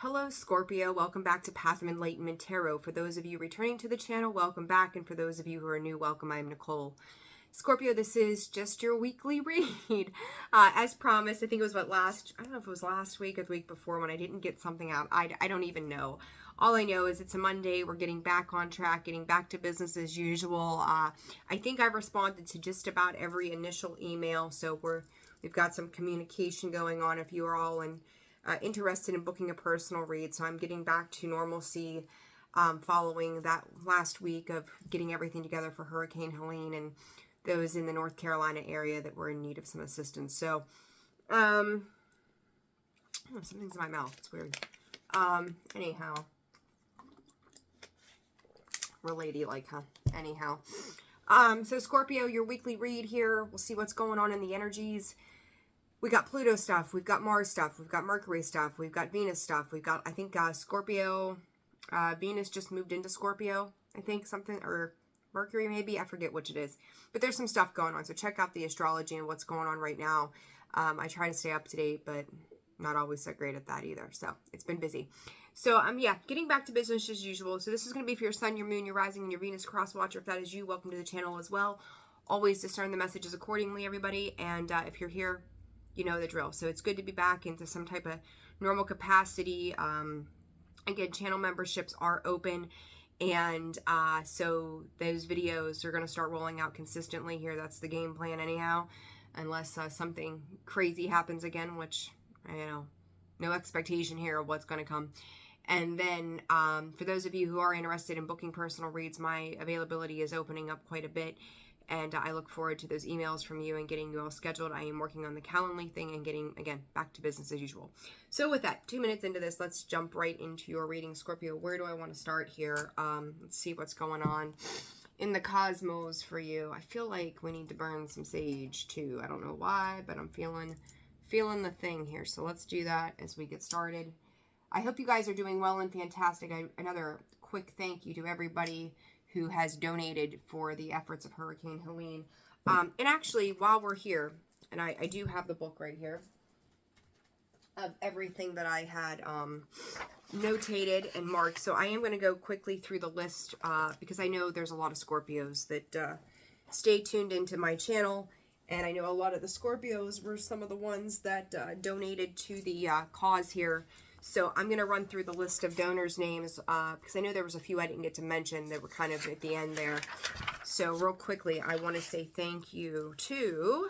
Hello Scorpio, welcome back to Path of Enlightenment Tarot. For those of you returning to the channel, welcome back, and for those of you who are new, welcome. I'm Nicole. Scorpio, this is just your weekly read. As promised, I think it was I don't know if it was last week or the week before when I didn't get something out. I don't even know. All I know is it's a Monday, we're getting back on track, getting back to business as usual. I think I've responded to just about every initial email, so we've got some communication going on if you are all interested in booking a personal read. So I'm getting back to normalcy following that last week of getting everything together for Hurricane Helene and those in the North Carolina area that were in need of some assistance. So something's in my mouth, it's weird. Anyhow, real ladylike, huh? Anyhow, so Scorpio, your weekly read here. We'll see what's going on in the energies. We got Pluto stuff, we've got Mars stuff, we've got Mercury stuff, we've got Venus stuff, we've got, I think, Scorpio, Venus just moved into Scorpio, I think, something, or Mercury maybe, I forget which it is. But there's some stuff going on, so check out the astrology and what's going on right now. I try to stay up to date, but not always so great at that either, so it's been busy. So, yeah, getting back to business as usual. So this is going to be for your Sun, your Moon, your Rising, and your Venus cross watcher. If that is you, welcome to the channel as well. Always discern the messages accordingly, everybody, and if you're here, you know the drill. So it's good to be back into some type of normal capacity. Again, channel memberships are open, and so those videos are going to start rolling out consistently here. That's the game plan anyhow, unless something crazy happens again, which, you know, no expectation here of what's going to come. And then for those of you who are interested in booking personal reads, my availability is opening up quite a bit. And I look forward to those emails from you and getting you all scheduled. I am working on the Calendly thing and getting, again, back to business as usual. So with that, 2 minutes into this, let's jump right into your reading, Scorpio. Where do I want to start here? Let's see what's going on in the cosmos for you. I feel like we need to burn some sage too. I don't know why, but I'm feeling the thing here. So let's do that as we get started. I hope you guys are doing well and fantastic. Another quick thank you to everybody who has donated for the efforts of Hurricane Helene. And actually, while we're here, and I do have the book right here of everything that I had notated and marked. So I am going to go quickly through the list because I know there's a lot of Scorpios that stay tuned into my channel. And I know a lot of the Scorpios were some of the ones that donated to the cause here. So I'm going to run through the list of donors' names because I know there was a few I didn't get to mention that were kind of at the end there. So real quickly, I want to say thank you to,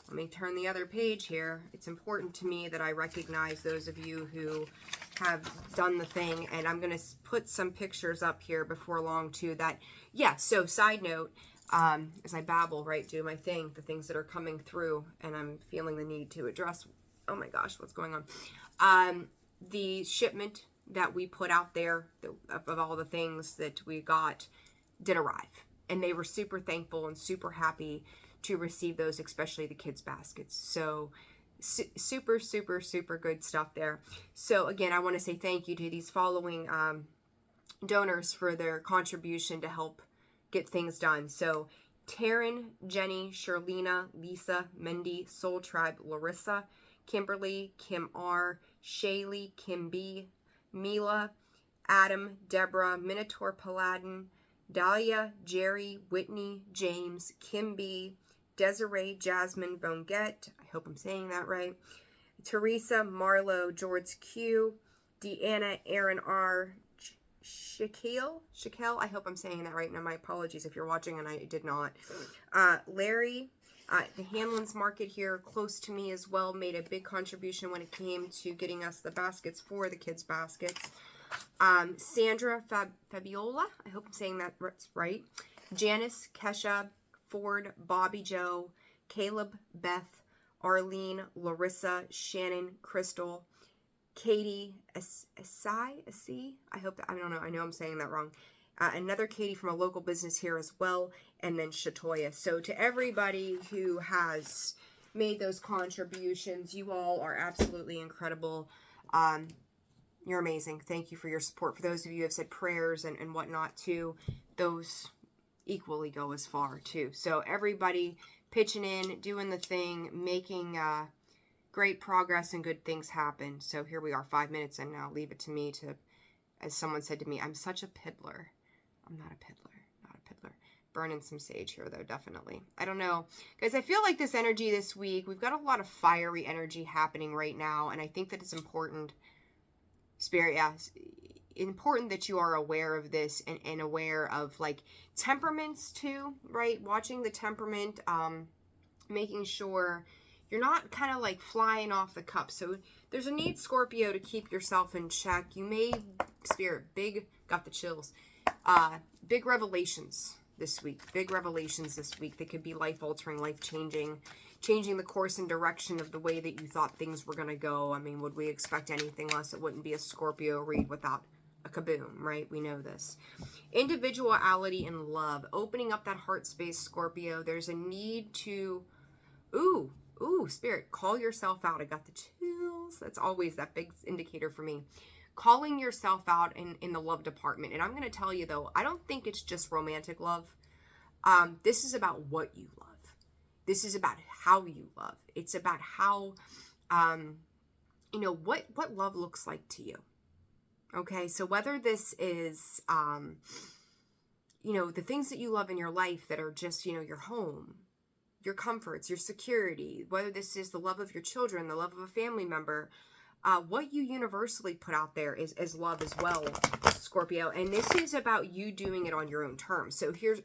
let me turn the other page here. It's important to me that I recognize those of you who have done the thing. And I'm going to put some pictures up here before long too that, yeah, so side note, as I babble, right, do my thing, the things that are coming through, and I'm feeling the need to address, oh my gosh, what's going on? The shipment that we put out there of all the things that we got did arrive, and they were super thankful and super happy to receive those, especially the kids' baskets. So super, super, super good stuff there. So again, I want to say thank you to these following donors for their contribution to help get things done. So Taryn, Jenny, Sherlina, Lisa, Mindy, Soul Tribe, Larissa, Kimberly, Kim R, Shaylee, Kim B, Mila, Adam, Deborah, Minotaur Paladin, Dahlia, Jerry, Whitney, James, Kim B, Desiree, Jasmine, Bonget, I hope I'm saying that right, Teresa, Marlo, George Q, Deanna, Aaron R, Shaquille, I hope I'm saying that right. Now, my apologies if you're watching and I did not. Larry, the Hanlon's Market here, close to me as well, made a big contribution when it came to getting us the baskets for the kids' baskets. Sandra Fabiola, I hope I'm saying that right. Janice, Kesha, Ford, Bobby Joe, Caleb, Beth, Arlene, Larissa, Shannon, Crystal, Katie, Asai, I hope that, I don't know, I know I'm saying that wrong. Another Katie from a local business here as well, and then Shatoya. So to everybody who has made those contributions, you all are absolutely incredible. You're amazing. Thank you for your support. For those of you who have said prayers and whatnot too, those equally go as far too. So everybody pitching in, doing the thing, making great progress and good things happen. So here we are, 5 minutes in now. Leave it to me to, as someone said to me, I'm such a piddler. I'm not a piddler, not a piddler. Burning some sage here though, definitely. I don't know, guys, I feel like this energy this week, we've got a lot of fiery energy happening right now. And I think that it's important, Spirit, yeah, important that you are aware of this and aware of like temperaments too, right? Watching the temperament, making sure you're not kind of like flying off the cup. So there's a need, Scorpio, to keep yourself in check. You may, Spirit, got the chills, big revelations this week. Big revelations this week that could be life-altering, life-changing, changing the course and direction of the way that you thought things were going to go. I mean, would we expect anything less? It wouldn't be a Scorpio read without a kaboom, right? We know this. Individuality and love. Opening up that heart space, Scorpio. There's a need to... Ooh, Spirit, call yourself out. I got the chills. That's always that big indicator for me. Calling yourself out in the love department. And I'm going to tell you, though, I don't think it's just romantic love. This is about what you love. This is about how you love. It's about how, what love looks like to you. Okay, so whether this is, the things that you love in your life that are just, your home, your comforts, your security, whether this is the love of your children, the love of a family member, what you universally put out there is love as well, Scorpio. And this is about you doing it on your own terms. So here's,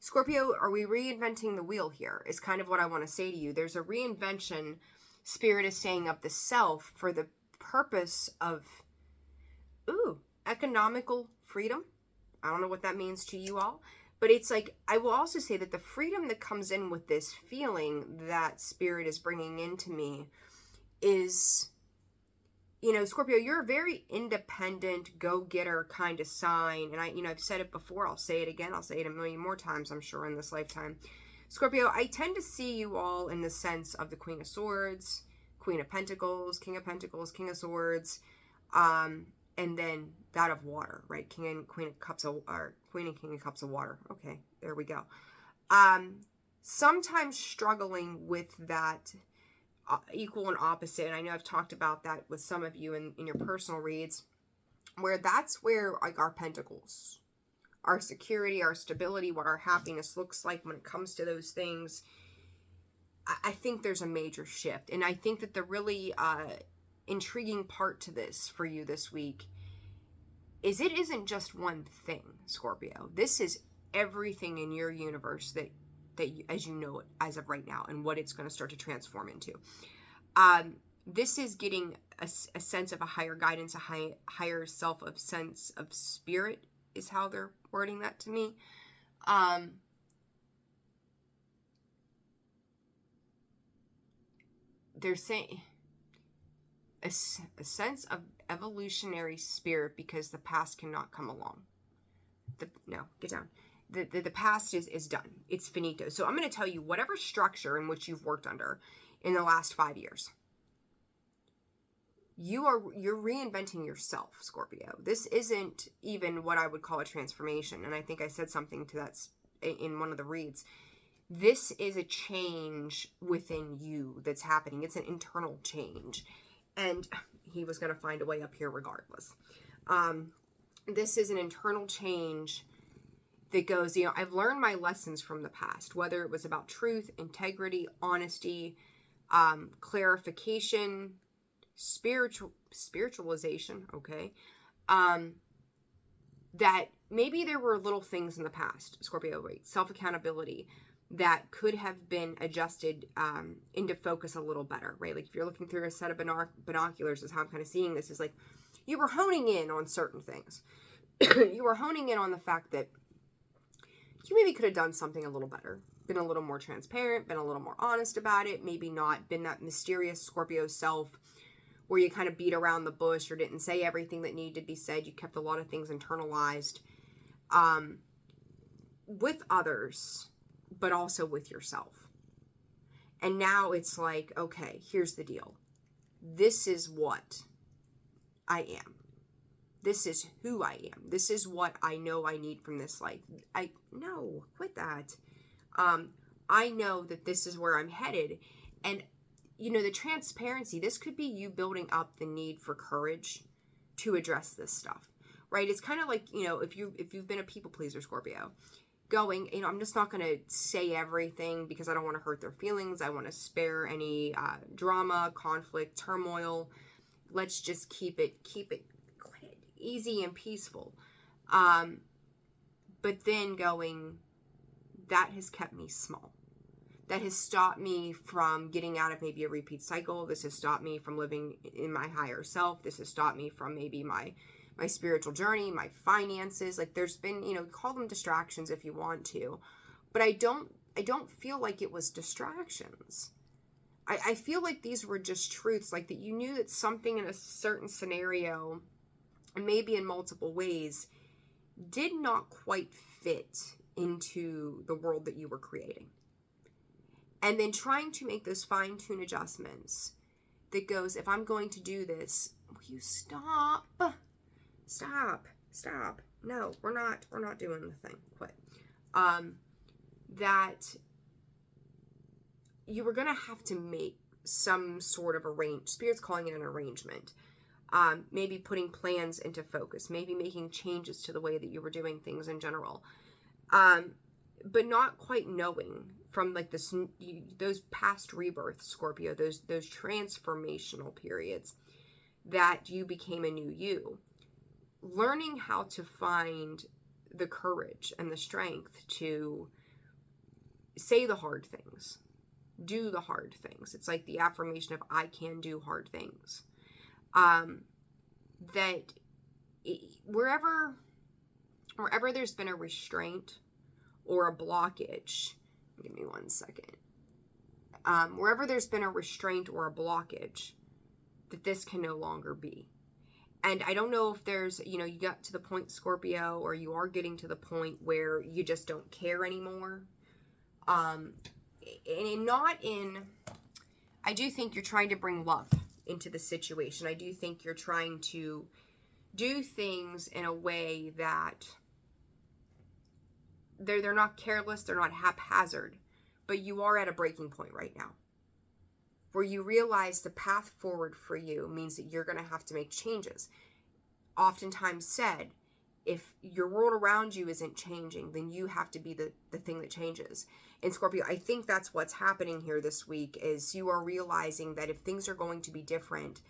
Scorpio, are we reinventing the wheel here? Is kind of what I want to say to you. There's a reinvention, Spirit is saying, of the self for the purpose of, economical freedom. I don't know what that means to you all. But it's like, I will also say that the freedom that comes in with this feeling that Spirit is bringing into me is, Scorpio, you're a very independent, go-getter kind of sign. And I've said it before. I'll say it again. I'll say it a million more times, I'm sure, in this lifetime. Scorpio, I tend to see you all in the sense of the Queen of Swords, Queen of Pentacles, King of Swords, and then that of water, right? King and Queen of Cups or Queen and King of Cups of water. Okay, there we go. Sometimes struggling with that equal and opposite. And I know I've talked about that with some of you in your personal reads, where that's where like our pentacles, our security, our stability, what our happiness looks like when it comes to those things. I think there's a major shift. And I think that the really intriguing part to this for you this week is it isn't just one thing, Scorpio. This is everything in your universe that you, as you know it as of right now, and what it's going to start to transform into. This is getting a sense of a higher guidance, a higher self, of sense of spirit is how they're wording that to me. They're saying a sense of evolutionary spirit because the past cannot come along. No, get down. The past is done. It's finito. So I'm going to tell you, whatever structure in which you've worked under in the last 5 years, you're reinventing yourself, Scorpio. This isn't even what I would call a transformation. And I think I said something to that in one of the reads. This is a change within you that's happening. It's an internal change. And he was going to find a way up here regardless. This is an internal change that goes, I've learned my lessons from the past, whether it was about truth, integrity, honesty, clarification, spiritualization, okay? That maybe there were little things in the past, Scorpio, right? Self-accountability that could have been adjusted into focus a little better, right? Like if you're looking through a set of binoculars, is how I'm kind of seeing this, is like you were honing in on certain things. You were honing in on the fact that you maybe could have done something a little better, been a little more transparent, been a little more honest about it, maybe not been that mysterious Scorpio self where you kind of beat around the bush or didn't say everything that needed to be said. You kept a lot of things internalized with others, but also with yourself. And now it's like, okay, here's the deal. This is what I am. This is who I am. This is what I know I need from this life. Quit that. I know that this is where I'm headed. And, the transparency, this could be you building up the need for courage to address this stuff, right? It's kind of like, if you've been a people pleaser, Scorpio, going, I'm just not going to say everything because I don't want to hurt their feelings. I want to spare any drama, conflict, turmoil. Let's just keep it easy and peaceful. But then going, that has kept me small. That has stopped me from getting out of maybe a repeat cycle. This has stopped me from living in my higher self. This has stopped me from maybe my spiritual journey, my finances. Like, there's been, call them distractions if you want to, but I don't feel like it was distractions. I feel like these were just truths, like that you knew that something in a certain scenario, maybe in multiple ways, did not quite fit into the world that you were creating. And then trying to make those fine-tune adjustments that goes, if I'm going to do this, will you stop? Stop. No, we're not doing the thing. Quit. That you were going to have to make some sort of Spirit's calling it an arrangement. Maybe putting plans into focus, maybe making changes to the way that you were doing things in general. But not quite knowing from like those past rebirths, Scorpio, those transformational periods, that you became a new you. Learning how to find the courage and the strength to say the hard things, do the hard things. It's like the affirmation of I can do hard things. That wherever there's been a restraint or a blockage, give me one second. Wherever there's been a restraint or a blockage, that this can no longer be. And I don't know if there's, you got to the point, Scorpio, or you are getting to the point where you just don't care anymore. I do think you're trying to bring love into the situation. I do think you're trying to do things in a way that they're not careless, they're not haphazard, but you are at a breaking point right now where you realize the path forward for you means that you're going to have to make changes. Oftentimes said, if your world around you isn't changing, then you have to be the thing that changes. And Scorpio, I think that's what's happening here this week, is you are realizing that if things are going to be different,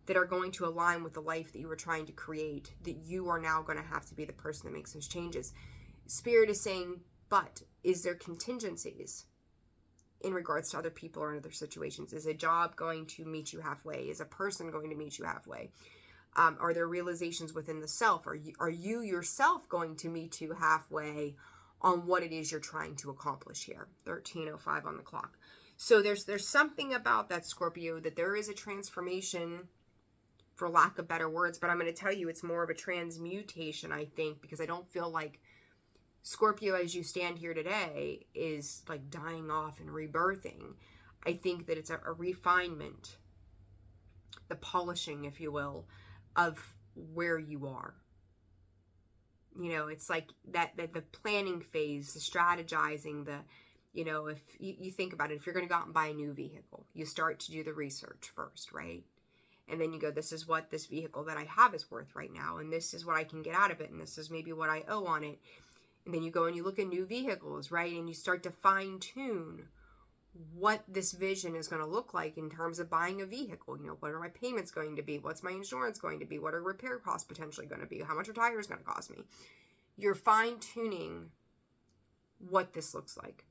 that are going to align with the life that you were trying to create, that you are now going to have to be the person that makes those changes. Spirit is saying, but is there contingencies in regards to other people or in other situations? Is a job going to meet you halfway? Is a person going to meet you halfway? Are there realizations within the self? Are you yourself going to meet you halfway on what it is you're trying to accomplish here? 13:05 on the clock. So there's something about that, Scorpio, that there is a transformation, for lack of better words, but I'm going to tell you it's more of a transmutation, I think, because I don't feel like Scorpio, as you stand here today, is like dying off and rebirthing. I think that it's a refinement, the polishing, if you will, of where you are. It's like that the planning phase, the strategizing, if you think about it, if you're going to go out and buy a new vehicle, you start to do the research first, right? And then you go, this is what this vehicle that I have is worth right now, and this is what I can get out of it, and this is maybe what I owe on it. And then you go and you look at new vehicles, right? And you start to fine tune what this vision is going to look like in terms of buying a vehicle. What are my payments going to be? What's my insurance going to be? What are repair costs potentially going to be? How much are tires going to cost me? You're fine tuning what this looks like.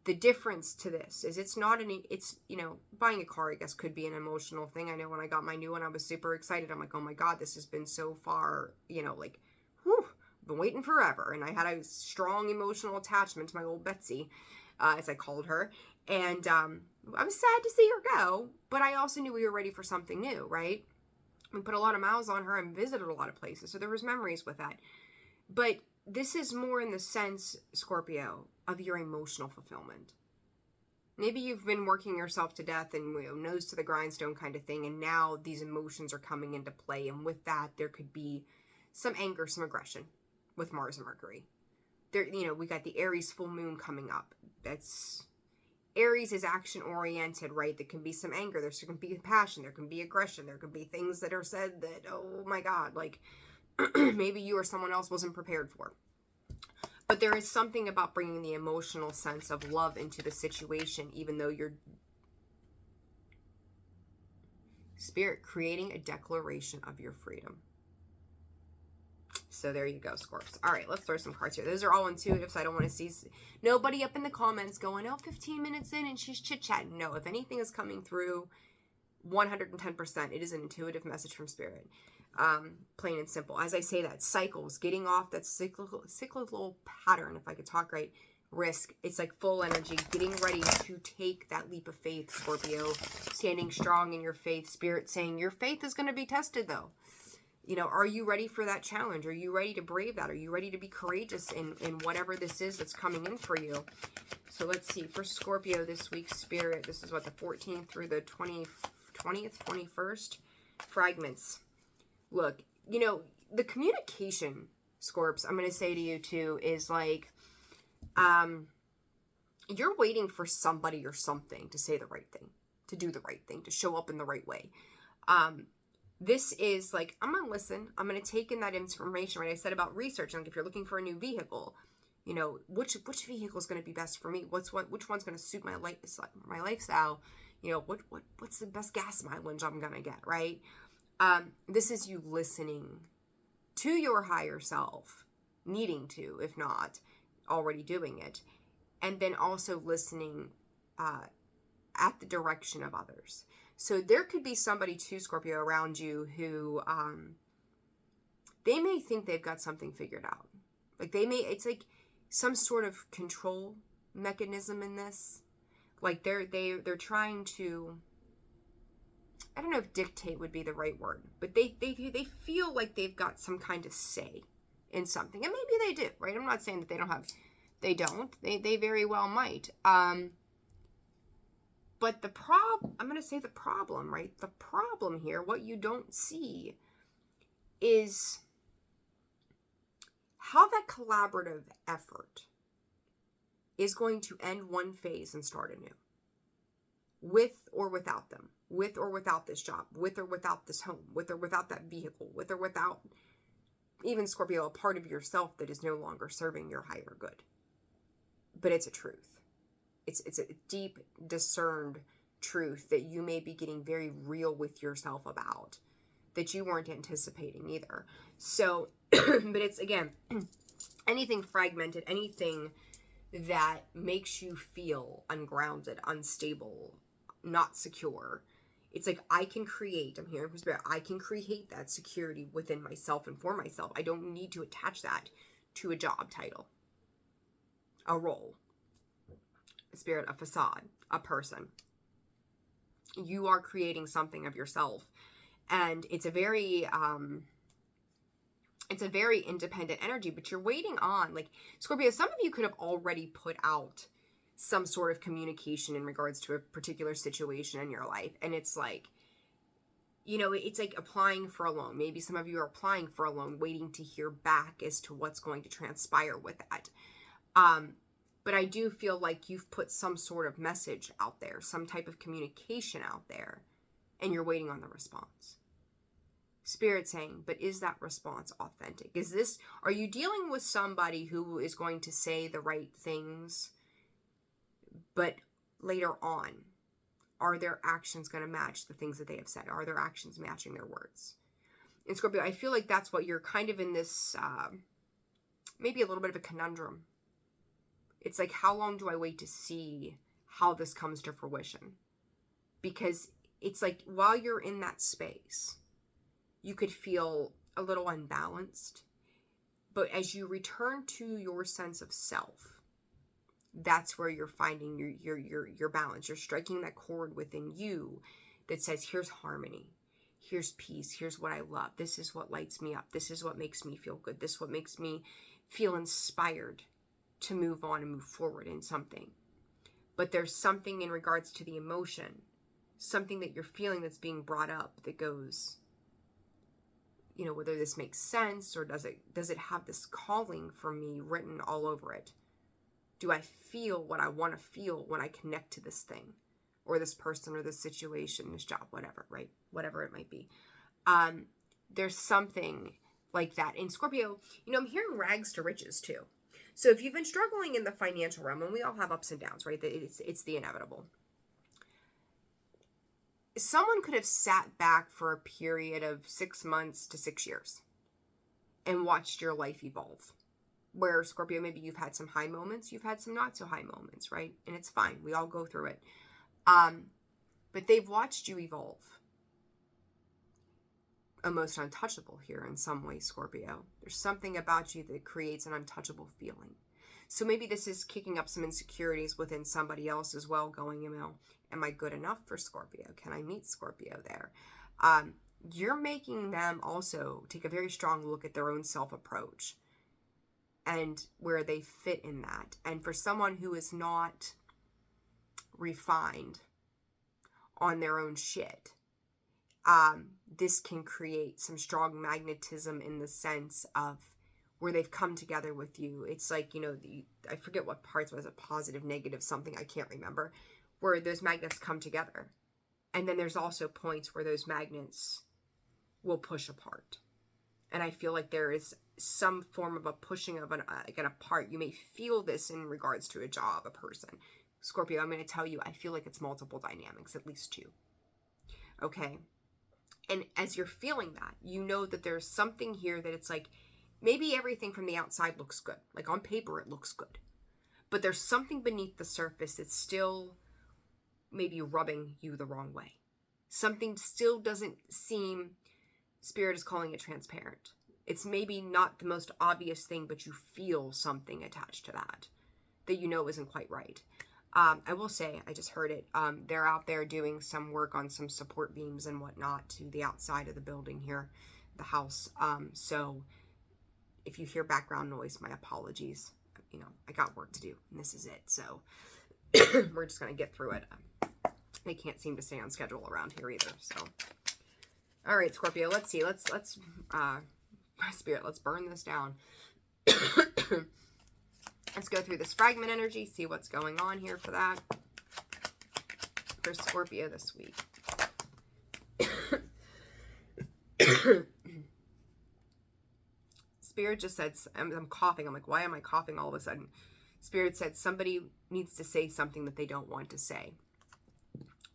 The difference to this is it's buying a car, I guess, could be an emotional thing. I know when I got my new one, I was super excited. I'm like, oh my God, this has been so far, whew, been waiting forever. And I had a strong emotional attachment to my old Betsy, as I called her. And I was sad to see her go, but I also knew we were ready for something new, right? We put a lot of miles on her and visited a lot of places, so there was memories with that. But this is more in the sense, Scorpio, of your emotional fulfillment. Maybe you've been working yourself to death and nose to the grindstone kind of thing, and now these emotions are coming into play, and with that, there could be some anger, some aggression with Mars and Mercury. There, we got the Aries full moon coming up. Aries is action-oriented, right? There can be some anger. There can be passion. There can be aggression. There can be things that are said that, oh my God, like maybe you or someone else wasn't prepared for. But there is something about bringing the emotional sense of love into the situation, even though you're Spirit creating a declaration of your freedom. So there you go, Scorps. All right, let's throw some cards here. Those are all intuitive, so I don't want to see nobody up in the comments going, oh, 15 minutes in and she's chit-chatting. No, if anything is coming through, 110%, it is an intuitive message from Spirit. Plain and simple. As I say that, cycles, getting off that cyclical pattern, if I could talk right, risk. It's like full energy, getting ready to take that leap of faith, Scorpio, standing strong in your faith. Spirit saying your faith is going to be tested, though. You know, are you ready for that challenge? Are you ready to brave that? Are you ready to be courageous in whatever this is that's coming in for you? So let's see. For Scorpio this week, Spirit, this is what, the 14th through the 20th, 21st? Fragments. Look, you know, the communication, Scorps, I'm going to say to you too, is like, you're waiting for somebody or something to say the right thing, to do the right thing, to show up in the right way. This is like, I'm going to listen. I'm going to take in that information, right? I said about research. Like if you're looking for a new vehicle, you know, which vehicle is going to be best for me? Which one's going to suit my lifestyle? You know, what's the best gas mileage I'm going to get, right? This is you listening to your higher self, needing to, if not already doing it. And then also listening, at the direction of others. So there could be somebody too, Scorpio, around you who, they may think they've got something figured out. Like it's like some sort of control mechanism in this. Like they're trying to, I don't know if dictate would be the right word, but they feel like they've got some kind of say in something. And maybe they do, right? I'm not saying that they don't. They very well might. But I'm going to say the problem, right? The problem here, what you don't see is how that collaborative effort is going to end one phase and start anew. With or without them, with or without this job, with or without this home, with or without that vehicle, with or without even, Scorpio, a part of yourself that is no longer serving your higher good. But it's a truth. It's a deep, discerned truth that you may be getting very real with yourself about, that you weren't anticipating either. So, but it's, again, anything fragmented, anything that makes you feel ungrounded, unstable, not secure. It's like, I can create, I'm hearing from Spirit, I can create that security within myself and for myself. I don't need to attach that to a job title, a role, Spirit, a facade, a person. You are creating something of yourself. And it's a very independent energy, but you're waiting on, like, Scorpio, some of you could have already put out some sort of communication in regards to a particular situation in your life. And it's like, you know, it's like applying for a loan. Maybe some of you are applying for a loan, waiting to hear back as to what's going to transpire with that. But I do feel like you've put some sort of message out there, some type of communication out there, and you're waiting on the response. Spirit saying, but is that response authentic? Are you dealing with somebody who is going to say the right things, but later on, are their actions going to match the things that they have said? Are their actions matching their words? And Scorpio, I feel like that's what you're kind of in this, maybe a little bit of a conundrum. It's like, how long do I wait to see how this comes to fruition? Because it's like, while you're in that space, you could feel a little unbalanced. But as you return to your sense of self, that's where you're finding your balance. You're striking that chord within you that says, here's harmony. Here's peace. Here's what I love. This is what lights me up. This is what makes me feel good. This is what makes me feel inspired to move on and move forward in something. But there's something in regards to the emotion, something that you're feeling that's being brought up that goes, you know, whether this makes sense or does it have this calling for me written all over it? Do I feel what I want to feel when I connect to this thing or this person or this situation, this job, whatever, right? Whatever it might be. There's something like that. In Scorpio, I'm hearing rags to riches too. So if you've been struggling in the financial realm, and we all have ups and downs, right? It's the inevitable. Someone could have sat back for a period of 6 months to 6 years and watched your life evolve. Where Scorpio, maybe you've had some high moments, you've had some not so high moments, right? And it's fine. We all go through it. But they've watched you evolve. Almost untouchable here in some way, Scorpio. There's something about you that creates an untouchable feeling. So maybe this is kicking up some insecurities within somebody else as well, going, am I good enough for Scorpio? Can I meet Scorpio there? You're making them also take a very strong look at their own self-approach and where they fit in that. And for someone who is not refined on their own shit, this can create some strong magnetism in the sense of where they've come together with you. It's like, I forget what parts was it, positive, negative, something, I can't remember, where those magnets come together. And then there's also points where those magnets will push apart. And I feel like there is some form of a pushing of an apart. You may feel this in regards to a job, a person. Scorpio, I'm going to tell you, I feel like it's multiple dynamics, at least 2. Okay. And as you're feeling that, you know that there's something here that it's like, maybe everything from the outside looks good. Like on paper, it looks good. But there's something beneath the surface that's still maybe rubbing you the wrong way. Something still doesn't seem, Spirit is calling it transparent. It's maybe not the most obvious thing, but you feel something attached to that isn't quite right. I will say, I just heard it. They're out there doing some work on some support beams and whatnot to the outside of the building here, the house. So if you hear background noise, my apologies. I got work to do, and this is it. So we're just going to get through it. They can't seem to stay on schedule around here either. So, all right, Scorpio, let's see. Let's Spirit, let's burn this down. Let's go through this fragment energy, see what's going on here for that. For Scorpio this week. Spirit just said, I'm coughing. I'm like, why am I coughing all of a sudden? Spirit said somebody needs to say something that they don't want to say.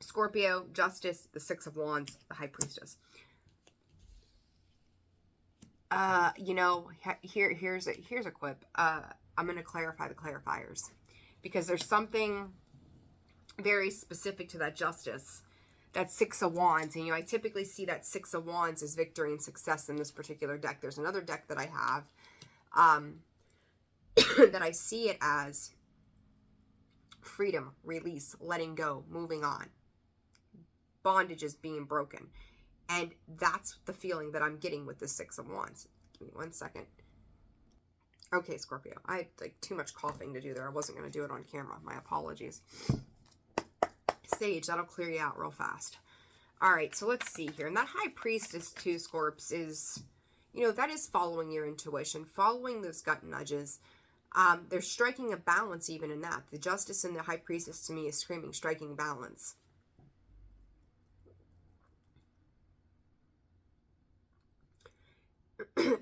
Scorpio, Justice, the 6 of Wands, the High Priestess. Here's a quip. I'm going to clarify the clarifiers because there's something very specific to that Justice, that 6 of Wands. And, I typically see that 6 of Wands as victory and success in this particular deck. There's another deck that I have, that I see it as freedom, release, letting go, moving on, bondages being broken. And that's the feeling that I'm getting with the 6 of Wands. Give me 1 second. Okay, Scorpio. I had too much coughing to do there. I wasn't going to do it on camera. My apologies. Sage, that'll clear you out real fast. All right, so let's see here. And that High Priestess too, Scorps, is, that is following your intuition, following those gut nudges. They're striking a balance even in that. The Justice and the High Priestess to me is screaming, striking balance.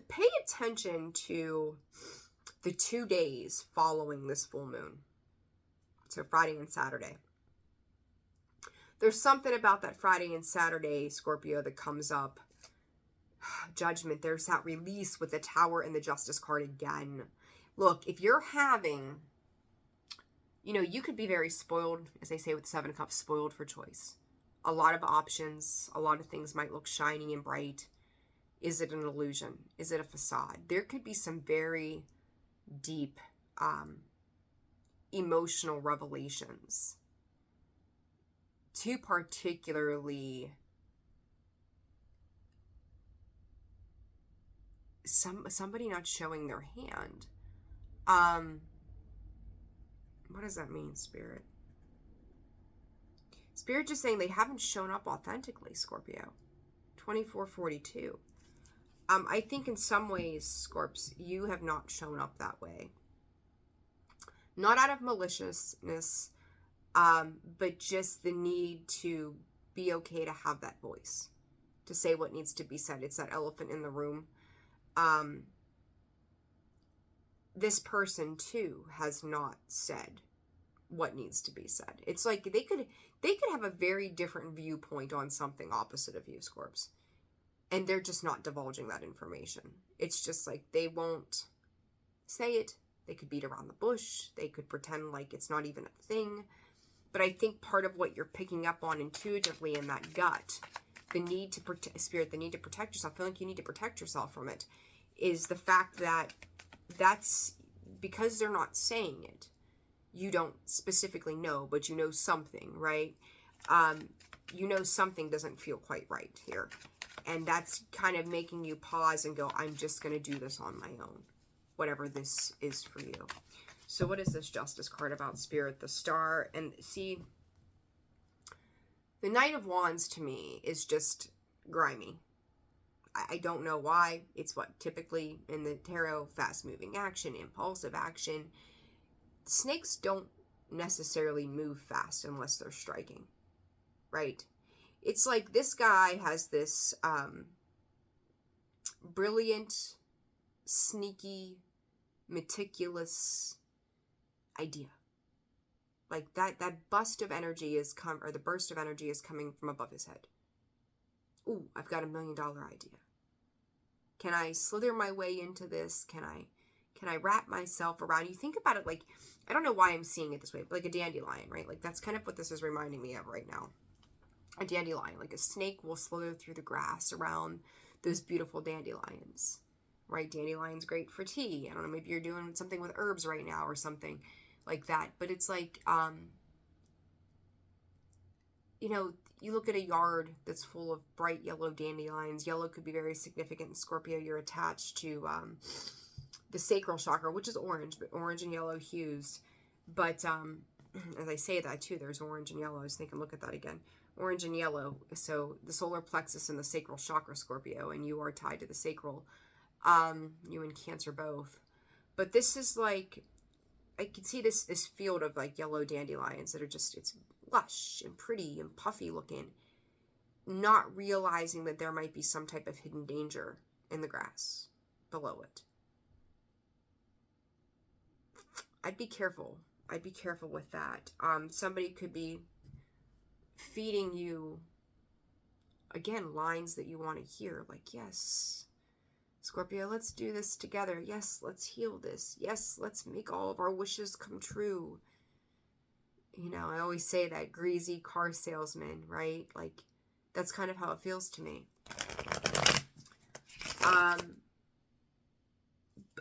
Pay attention to the 2 days following this full moon. So Friday and Saturday. There's something about that Friday and Saturday, Scorpio, that comes up. Judgment. There's that release with the Tower and the Justice card again. Look, if you're having, you could be very spoiled, as they say with the 7 of Cups, spoiled for choice. A lot of options. A lot of things might look shiny and bright. Is it an illusion? Is it a facade? There could be some very deep emotional revelations to particularly somebody not showing their hand. What does that mean, Spirit? Spirit just saying they haven't shown up authentically, Scorpio. 2442. I think in some ways, Scorps, you have not shown up that way. Not out of maliciousness, but just the need to be okay to have that voice, to say what needs to be said. It's that elephant in the room. This person too has not said what needs to be said. It's like they could have a very different viewpoint on something opposite of you, Scorps, and they're just not divulging that information. It's just like they won't say it. They could beat around the bush. They could pretend like it's not even a thing. But I think part of what you're picking up on intuitively in that gut, the need to protect, Spirit, the need to protect yourself, feeling like you need to protect yourself from it, is the fact that that's because they're not saying it. You don't specifically know, but you know something, right? You know something doesn't feel quite right here. And that's kind of making you pause and go, I'm just going to do this on my own, whatever this is for you. So what is this Justice card about, Spirit? The Star. And see, the Knight of Wands to me is just grimy. I don't know why. It's what typically in the tarot, fast-moving action, impulsive action. Snakes don't necessarily move fast unless they're striking, right? It's like this guy has this brilliant, sneaky, meticulous idea. Like that bust of energy is the burst of energy is coming from above his head. Ooh, I've got $1 million idea. Can I slither my way into this? Can I wrap myself around? You think about it like, I don't know why I'm seeing it this way, but like a dandelion, right? Like that's kind of what this is reminding me of right now. A dandelion, like a snake will slither through the grass around those beautiful dandelions, right? Dandelion's great for tea. I don't know, maybe you're doing something with herbs right now or something like that. But it's like, you know, you look at a yard that's full of bright yellow dandelions. Yellow could be very significant in Scorpio. You're attached to the sacral chakra, which is orange, but orange and yellow hues. But as I say that too, there's orange and yellow. I was thinking, look at that again. Orange and yellow. So the solar plexus and the sacral chakra, Scorpio, and you are tied to the sacral. You and Cancer both. But this is like, I can see this field of like yellow dandelions that are just, it's lush and pretty and puffy looking, not realizing that there might be some type of hidden danger in the grass below it. I'd be careful. I'd be careful with that. Somebody could be feeding you, again, lines that you want to hear, like, yes, Scorpio, let's do this together. Yes, let's heal this. Yes, let's make all of our wishes come true. You know, I always say that greasy car salesman, right? Like, that's kind of how it feels to me.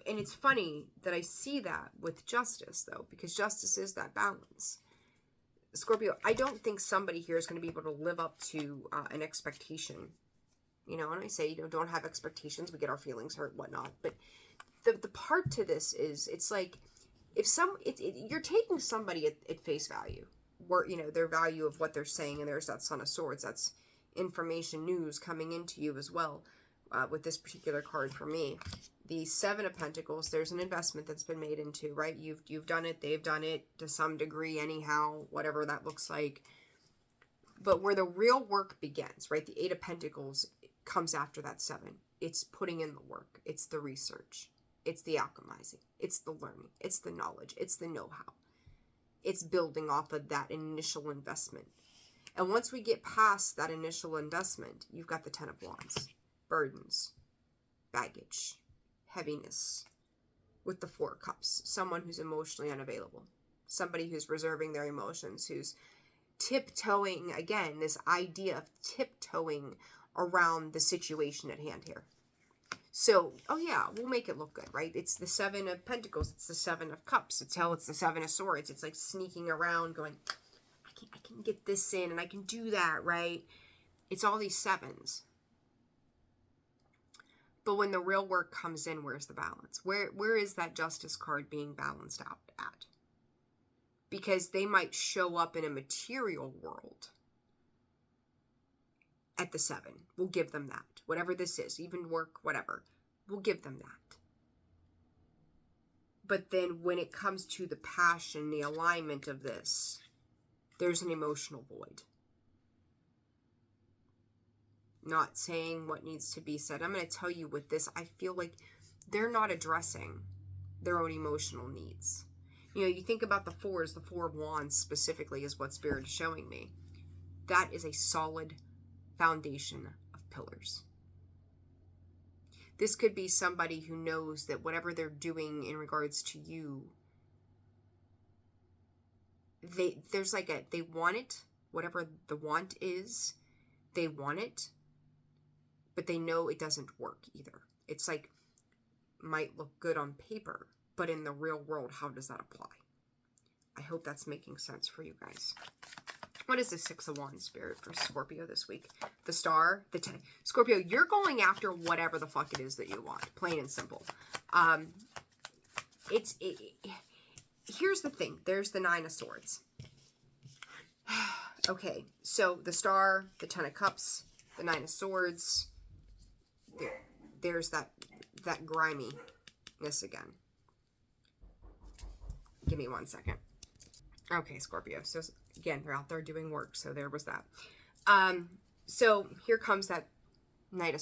And it's funny that I see that with Justice, though, because Justice is that balance. Scorpio, I don't think somebody here is going to be able to live up to an expectation. You know, and I say, you know, don't have expectations. We get our feelings hurt, whatnot. But the part to this is, it's like, if you're taking somebody at face value, where, you know, their value of what they're saying, and there's that Son of Swords. That's information, news coming into you as well. With this particular card for me, the Seven of Pentacles, there's an investment that's been made into, right? You've done it, they've done it to some degree anyhow, whatever that looks like. But where the real work begins, right? The Eight of Pentacles comes after that seven. It's putting in the work. It's the research. It's the alchemizing. It's the learning. It's the knowledge. It's the know-how. It's building off of that initial investment. And once we get past that initial investment, you've got the Ten of Wands. Burdens, baggage, heaviness, with the Four of Cups. Someone who's emotionally unavailable. Somebody who's reserving their emotions, who's tiptoeing, again, this idea of tiptoeing around the situation at hand here. So, oh yeah, we'll make it look good, right? It's the Seven of Pentacles. It's the Seven of Cups. It's the Seven of Swords. It's like sneaking around going, I can get this in and I can do that, right? It's all these sevens. But when the real work comes in, where's the balance? Where is that Justice card being balanced out at? Because they might show up in a material world at the seven. We'll give them that. Whatever this is, even work, whatever. We'll give them that. But then when it comes to the passion, the alignment of this, there's an emotional void. Not saying what needs to be said. I'm going to tell you with this, I feel like they're not addressing their own emotional needs. You know, you think about the fours, the Four of Wands specifically is what Spirit is showing me. That is a solid foundation of pillars. This could be somebody who knows that whatever they're doing in regards to you, they want it, whatever the want is, they want it, but they know it doesn't work either. It's like, might look good on paper, but in the real world, how does that apply? I hope that's making sense for you guys. What is the Six of Wands, Spirit, for Scorpio this week? The Star, the 10. Scorpio, you're going after whatever the fuck it is that you want, plain and simple. Here's the thing. There's the Nine of Swords. Okay, so the Star, the 10 of Cups, the Nine of Swords. There's that griminess again. Give me 1 second. Okay, Scorpio. So again, they're out there doing work. So there was that. So here comes that Knight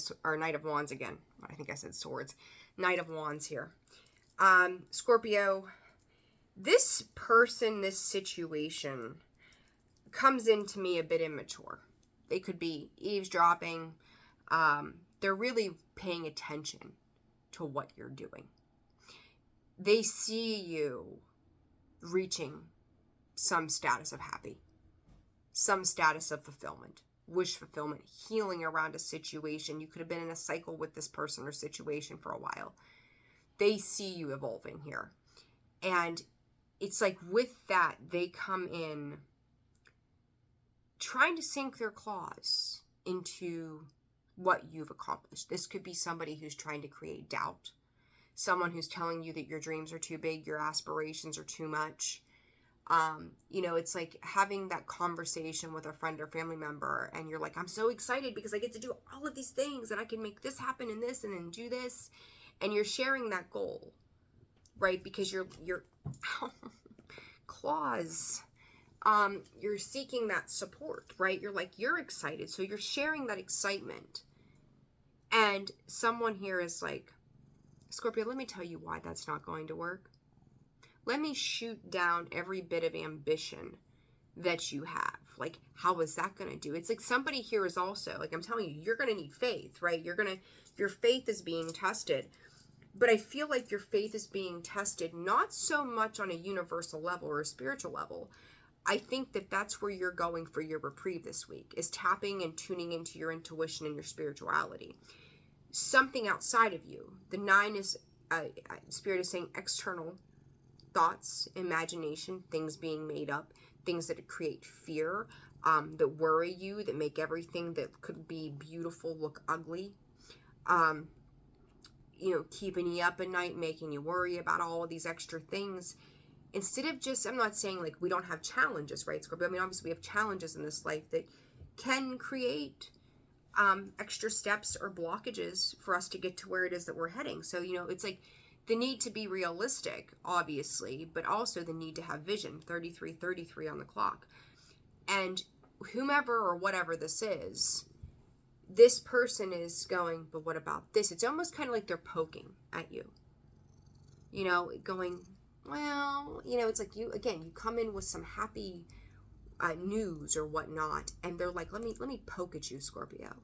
of Wands again. I think I said Swords. Knight of Wands here. Scorpio, this person, this situation comes into me a bit immature. They could be eavesdropping. They're really paying attention to what you're doing. They see you reaching some status of happy, some status of fulfillment, wish fulfillment, healing around a situation. You could have been in a cycle with this person or situation for a while. They see you evolving here. And it's like with that, they come in trying to sink their claws into what you've accomplished. This could be somebody who's trying to create doubt. Someone who's telling you that your dreams are too big, your aspirations are too much. You know, it's like having that conversation with a friend or family member, and you're like, I'm so excited because I get to do all of these things, and I can make this happen and this, and then do this. And you're sharing that goal, right? Because you're claws. You're seeking that support, right? You're like, you're excited. So you're sharing that excitement. And someone here is like, Scorpio, let me tell you why that's not going to work. Let me shoot down every bit of ambition that you have. Like, how is that going to do? It's like somebody here is also, like I'm telling you, you're going to need faith, right? Your faith is being tested. But I feel like your faith is being tested not so much on a universal level or a spiritual level. I think that that's where you're going for your reprieve this week, is tapping and tuning into your intuition and your spirituality. Something outside of you. The 9 is, Spirit is saying external thoughts, imagination, things being made up, things that create fear, that worry you, that make everything that could be beautiful look ugly. You know, keeping you up at night, making you worry about all of these extra things. Instead of just, I'm not saying like we don't have challenges, right, Scorpio? I mean, obviously we have challenges in this life that can create extra steps or blockages for us to get to where it is that we're heading. So, you know, it's like the need to be realistic, obviously, but also the need to have vision, 33:33 on the clock. And whomever or whatever this is, this person is going, but what about this? It's almost kind of like they're poking at you, you know, going, well, you know, it's like you come in with some happy news or whatnot, and they're like, let me poke at you, Scorpio.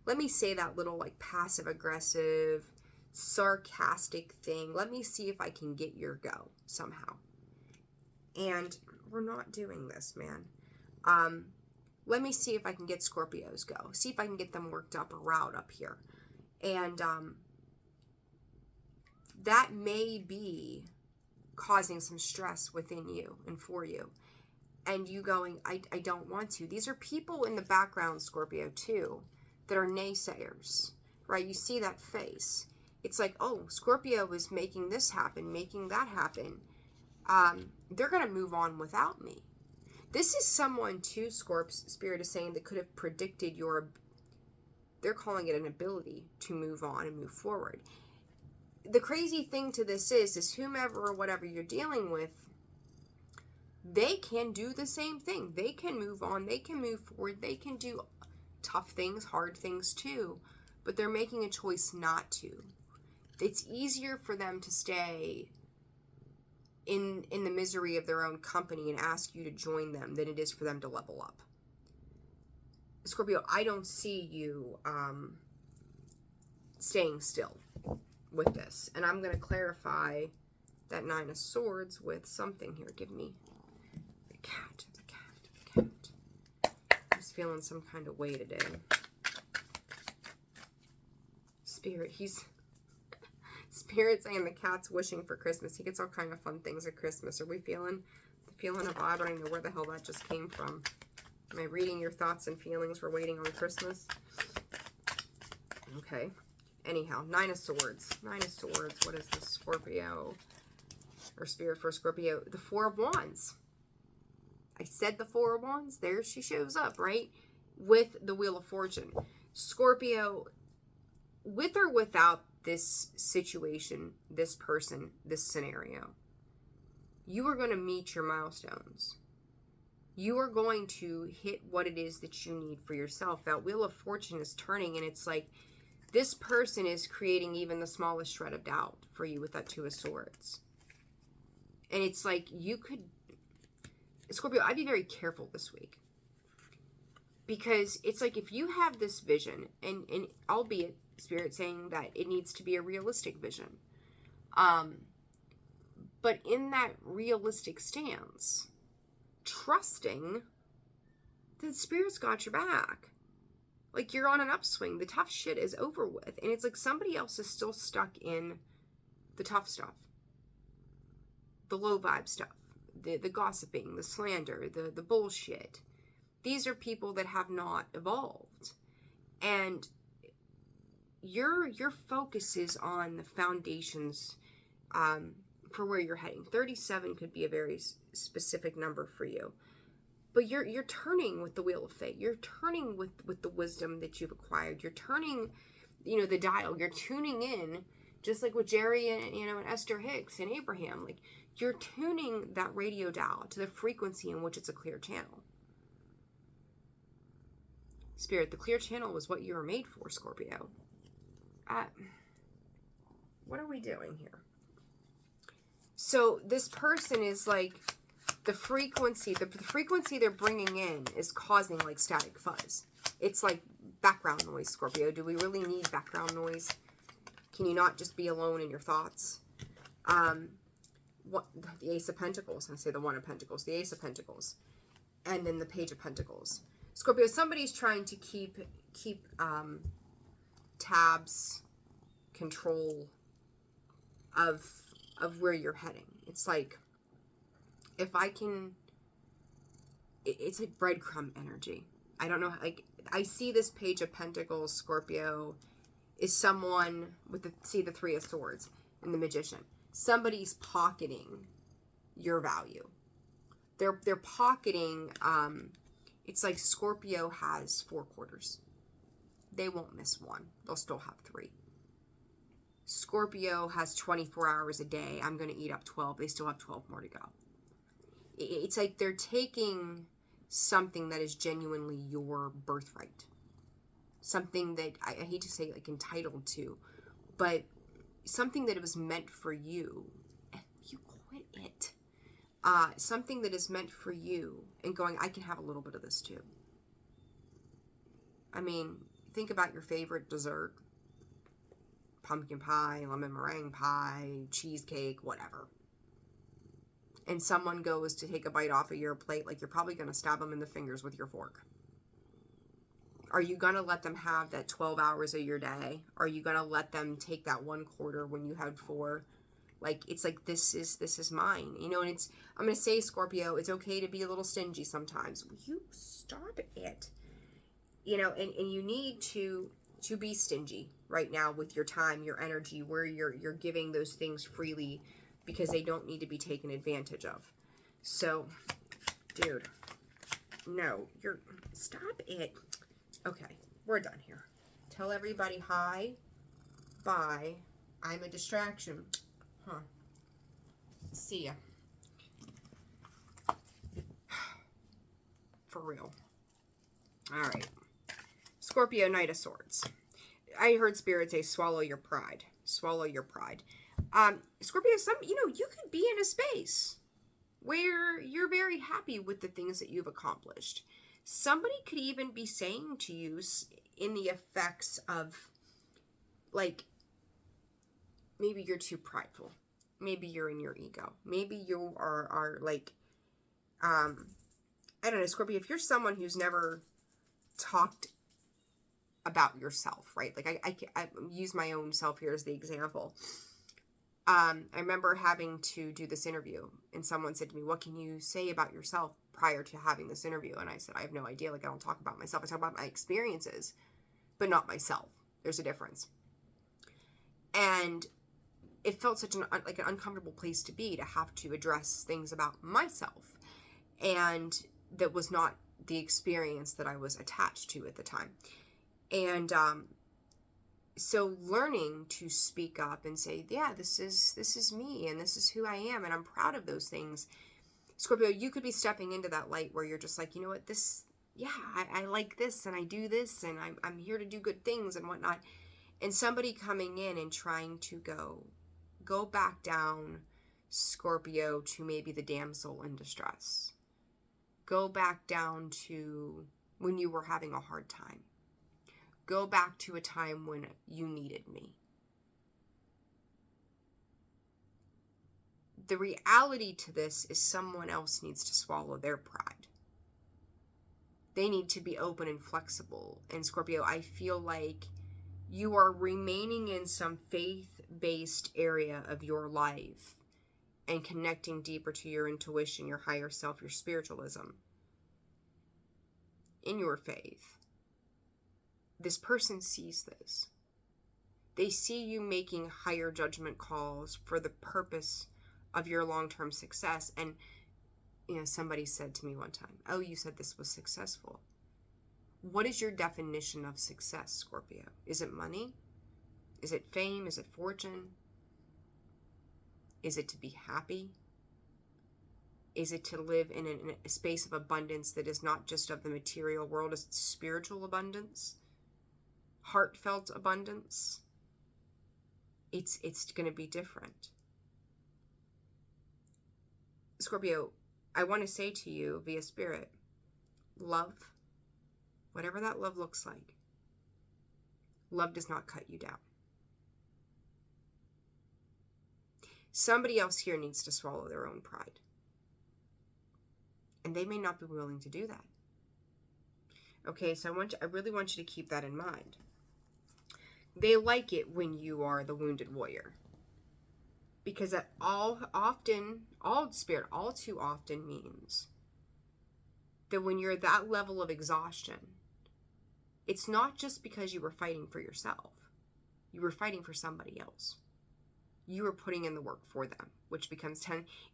Let me say that little like passive aggressive, sarcastic thing. Let me see if I can get your go somehow. And we're not doing this, man. Let me see if I can get Scorpio's go. See if I can get them worked up or riled up here. And that may be causing some stress within you and for you. And you going, I don't want to. These are people in the background, Scorpio, too, that are naysayers, right? You see that face. It's like, oh, Scorpio is making this happen, making that happen. They're going to move on without me. This is someone, too, Spirit is saying, that could have predicted they're calling it an ability to move on and move forward. the crazy thing to this is whomever or whatever you're dealing with, they can do the same thing. They can move on. They can move forward. They can do tough things, hard things too. But they're making a choice not to. It's easier for them to stay in the misery of their own company and ask you to join them than it is for them to level up. Scorpio, I don't see you staying still with this. And I'm going to clarify that Nine of Swords with something here. Give me the cat. I'm just feeling some kind of way today. Spirit saying the cat's wishing for Christmas. He gets all kind of fun things at Christmas. Are we feeling a vibe? I don't know where the hell that just came from. Am I reading your thoughts and feelings? We're waiting on Christmas. Okay. Anyhow, Nine of Swords. Nine of Swords. What is this? Scorpio. Or Spirit for Scorpio. The Four of Wands. I said the Four of Wands. There she shows up, right? With the Wheel of Fortune. Scorpio, with or without this situation, this person, this scenario, you are going to meet your milestones. You are going to hit what it is that you need for yourself. That Wheel of Fortune is turning, and it's like this person is creating even the smallest shred of doubt for you with that Two of Swords. And it's like you could, Scorpio, I'd be very careful this week. Because it's like if you have this vision, and albeit Spirit saying that it needs to be a realistic vision. But in that realistic stance, trusting that Spirit's got your back. Like you're on an upswing. The tough shit is over with. And it's like somebody else is still stuck in the tough stuff. The low vibe stuff. The gossiping, the slander, the bullshit. These are people that have not evolved. And your focus is on the foundations for where you're heading. 37 could be a very specific number for you. But you're turning with the Wheel of Fate. You're turning with the wisdom that you've acquired. You're turning, the dial. You're tuning in, just like with Jerry and, and Esther Hicks and Abraham. Like, you're tuning that radio dial to the frequency in which it's a clear channel. Spirit, the clear channel was what you were made for, Scorpio. What are we doing here? So this person is like the frequency they're bringing in is causing like static fuzz. It's like background noise, Scorpio. Do we really need background noise? Can you not just be alone in your thoughts? What the Ace of Pentacles? I say the One of Pentacles, the Ace of Pentacles, and then the Page of Pentacles. Scorpio, somebody's trying to keep tabs, control of where you're heading. It's like, if I can, it's like breadcrumb energy. I don't know, like, I see this Page of Pentacles, Scorpio, is someone with the Three of Swords and the Magician. Somebody's pocketing your value. They're pocketing, it's like Scorpio has 4 quarters. They won't miss one. They'll still have 3. Scorpio has 24 hours a day. I'm going to eat up 12. They still have 12 more to go. It's like they're taking something that is genuinely your birthright. Something that, I hate to say like entitled to, but something that it was meant for you. You quit it. Something that is meant for you and going, I can have a little bit of this too. I mean, think about your favorite dessert. Pumpkin pie, lemon meringue pie, cheesecake, whatever. And someone goes to take a bite off of your plate, like you're probably going to stab them in the fingers with your fork. Are you going to let them have that 12 hours of your day? Are you going to let them take that 1 quarter when you had 4? Like, it's like, this is mine, and it's, I'm going to say, Scorpio, it's okay to be a little stingy sometimes. Will you stop it? And you need to be stingy right now with your time, your energy, where you're giving those things freely because they don't need to be taken advantage of. So, dude, no, stop it. Okay, we're done here. Tell everybody hi, bye, I'm a distraction. Huh. See ya. For real. All right. Scorpio, Knight of Swords. I heard Spirit say, swallow your pride. Swallow your pride. Scorpio, you could be in a space where you're very happy with the things that you've accomplished. Somebody could even be saying to you in the effects of, like, maybe you're too prideful. Maybe you're in your ego. Maybe you are like, I don't know, Scorpio, if you're someone who's never talked about yourself, right? Like, I use my own self here as the example. I remember having to do this interview, and someone said to me, what can you say about yourself prior to having this interview? And I said, I have no idea. Like, I don't talk about myself. I talk about my experiences, but not myself. There's a difference. And it felt such an uncomfortable place to be, to have to address things about myself. And that was not the experience that I was attached to at the time. And so learning to speak up and say, yeah, this is me, and this is who I am, and I'm proud of those things. Scorpio, you could be stepping into that light where you're just like, you know what, I like this, and I do this, and I'm here to do good things and whatnot. And somebody coming in and trying to go back down, Scorpio, to maybe the damsel in distress. Go back down to when you were having a hard time. Go back to a time when you needed me. The reality to this is someone else needs to swallow their pride. They need to be open and flexible. And Scorpio, I feel like you are remaining in some faith-based area of your life and connecting deeper to your intuition, your higher self, your spiritualism in your faith. This person sees this. They see you making higher judgment calls for the purpose of your long-term success. And, somebody said to me one time, oh, you said this was successful. What is your definition of success, Scorpio? Is it money? Is it fame? Is it fortune? Is it to be happy? Is it to live in a space of abundance that is not just of the material world, it's spiritual abundance? Heartfelt abundance? It's going to be different. Scorpio, I want to say to you via Spirit, love, whatever that love looks like, love does not cut you down. Somebody else here needs to swallow their own pride. And they may not be willing to do that. Okay, so I really want you to keep that in mind. They like it when you are the wounded warrior. Because that all too often means that when you're at that level of exhaustion, it's not just because you were fighting for yourself. You were fighting for somebody else. You were putting in the work for them, which becomes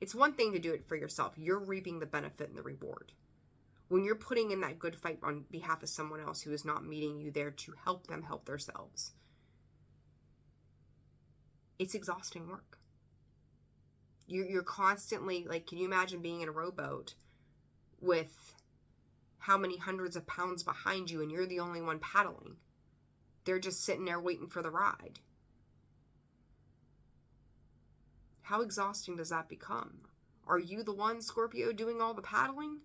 it's one thing to do it for yourself. You're reaping the benefit and the reward. When you're putting in that good fight on behalf of someone else who is not meeting you there to help them help themselves, it's exhausting work. You're constantly, like, can you imagine being in a rowboat with how many hundreds of pounds behind you and you're the only one paddling? They're just sitting there waiting for the ride. How exhausting does that become? Are you the one, Scorpio, doing all the paddling?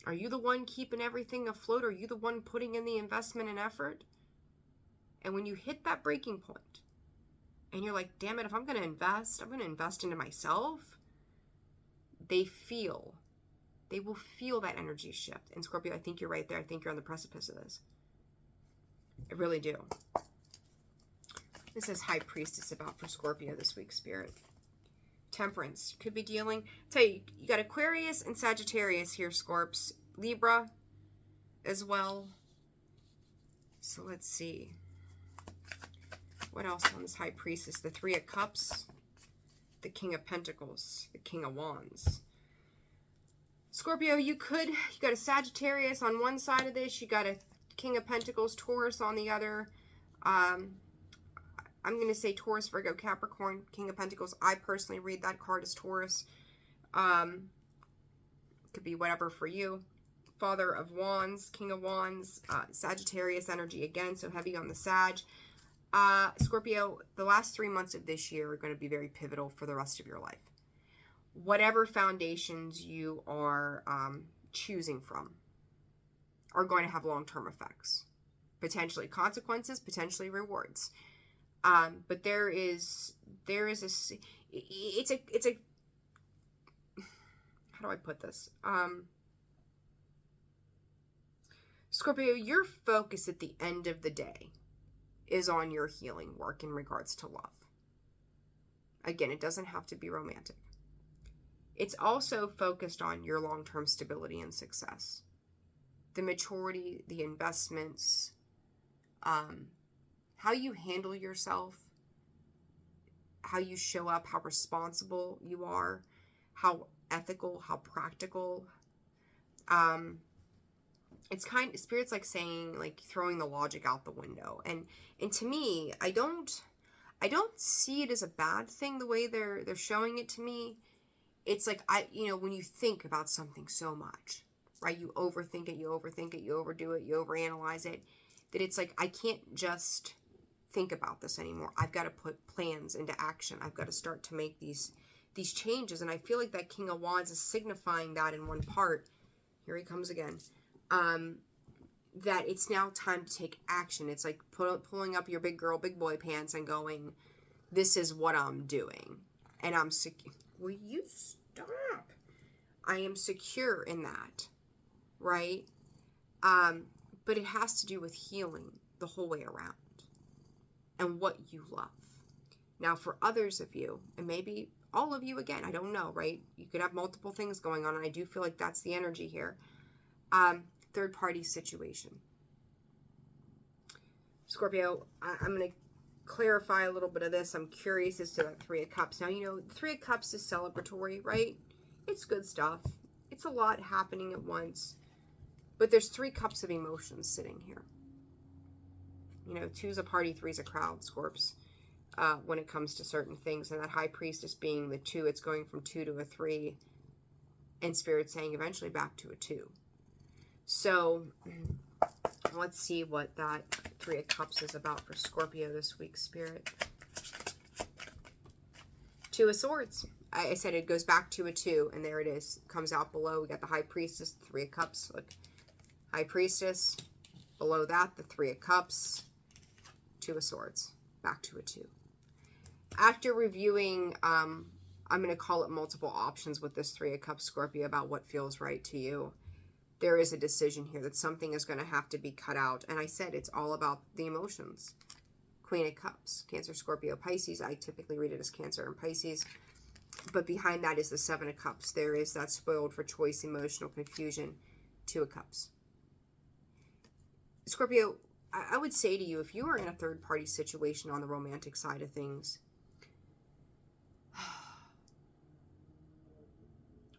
Are you the one keeping everything afloat? Are you the one putting in the investment and effort? And when you hit that breaking point, and you're like, damn it, if I'm going to invest, I'm going to invest into myself. They will feel that energy shift. And Scorpio, I think you're right there. I think you're on the precipice of this. I really do. This is High Priestess about for Scorpio this week, Spirit. Temperance. Could be dealing. Tell you, you got Aquarius and Sagittarius here, Scorps. Libra as well. So let's see. What else on this High Priestess? The Three of Cups, the King of Pentacles, the King of Wands. Scorpio, you got a Sagittarius on one side of this. You got a King of Pentacles, Taurus on the other. I'm going to say Taurus, Virgo, Capricorn, King of Pentacles. I personally read that card as Taurus. Could be whatever for you. Father of Wands, King of Wands, Sagittarius energy again, so heavy on the Sag. Scorpio, the last 3 months of this year are going to be very pivotal for the rest of your life. Whatever foundations you are choosing from are going to have long-term effects. Potentially consequences, potentially rewards. But there is it's a how do I put this? Scorpio, your focus at the end of the day is on your healing work in regards to love. Again, it doesn't have to be romantic. It's also focused on your long-term stability and success. The maturity, the investments, how you handle yourself, how you show up, how responsible you are, how ethical, how practical. It's kind of, Spirit's like saying, like throwing the logic out the window. And to me, I don't see it as a bad thing the way they're showing it to me. It's like, when you think about something so much, right? You overthink it, you overdo it, you overanalyze it, that it's like, I can't just think about this anymore. I've got to put plans into action. I've got to start to make these changes. And I feel like that King of Wands is signifying that in one part. Here he comes again. That it's now time to take action. It's like pulling up your big girl, big boy pants and going, this is what I'm doing. And I'm secure. Will you stop? I am secure in that, right? But it has to do with healing the whole way around and what you love. Now, for others of you, and maybe all of you again, I don't know, right? You could have multiple things going on, and I do feel like that's the energy here. Third-party situation. Scorpio, I'm going to clarify a little bit of this. I'm curious as to that Three of Cups. Now, the Three of Cups is celebratory, right? It's good stuff. It's a lot happening at once. But there's 3 cups of emotions sitting here. 2's a party, 3's a crowd, Scorps, when it comes to certain things. And that High Priestess being the 2, it's going from 2 to a 3. And Spirit saying eventually back to a 2. So let's see what that Three of Cups is about for Scorpio this week, Spirit. 2 of Swords. I said it goes back to a 2, and there it is. Comes out below. We got the High Priestess, 3 of Cups. Look, High Priestess. Below that, the 3 of Cups. 2 of Swords. Back to a 2. After reviewing, I'm going to call it multiple options with this 3 of Cups, Scorpio, about what feels right to you. There is a decision here that something is going to have to be cut out. And I said it's all about the emotions. Queen of Cups, Cancer, Scorpio, Pisces. I typically read it as Cancer and Pisces. But behind that is the 7 of Cups. There is that spoiled for choice, emotional confusion. 2 of Cups. Scorpio, I would say to you, if you are in a third-party situation on the romantic side of things,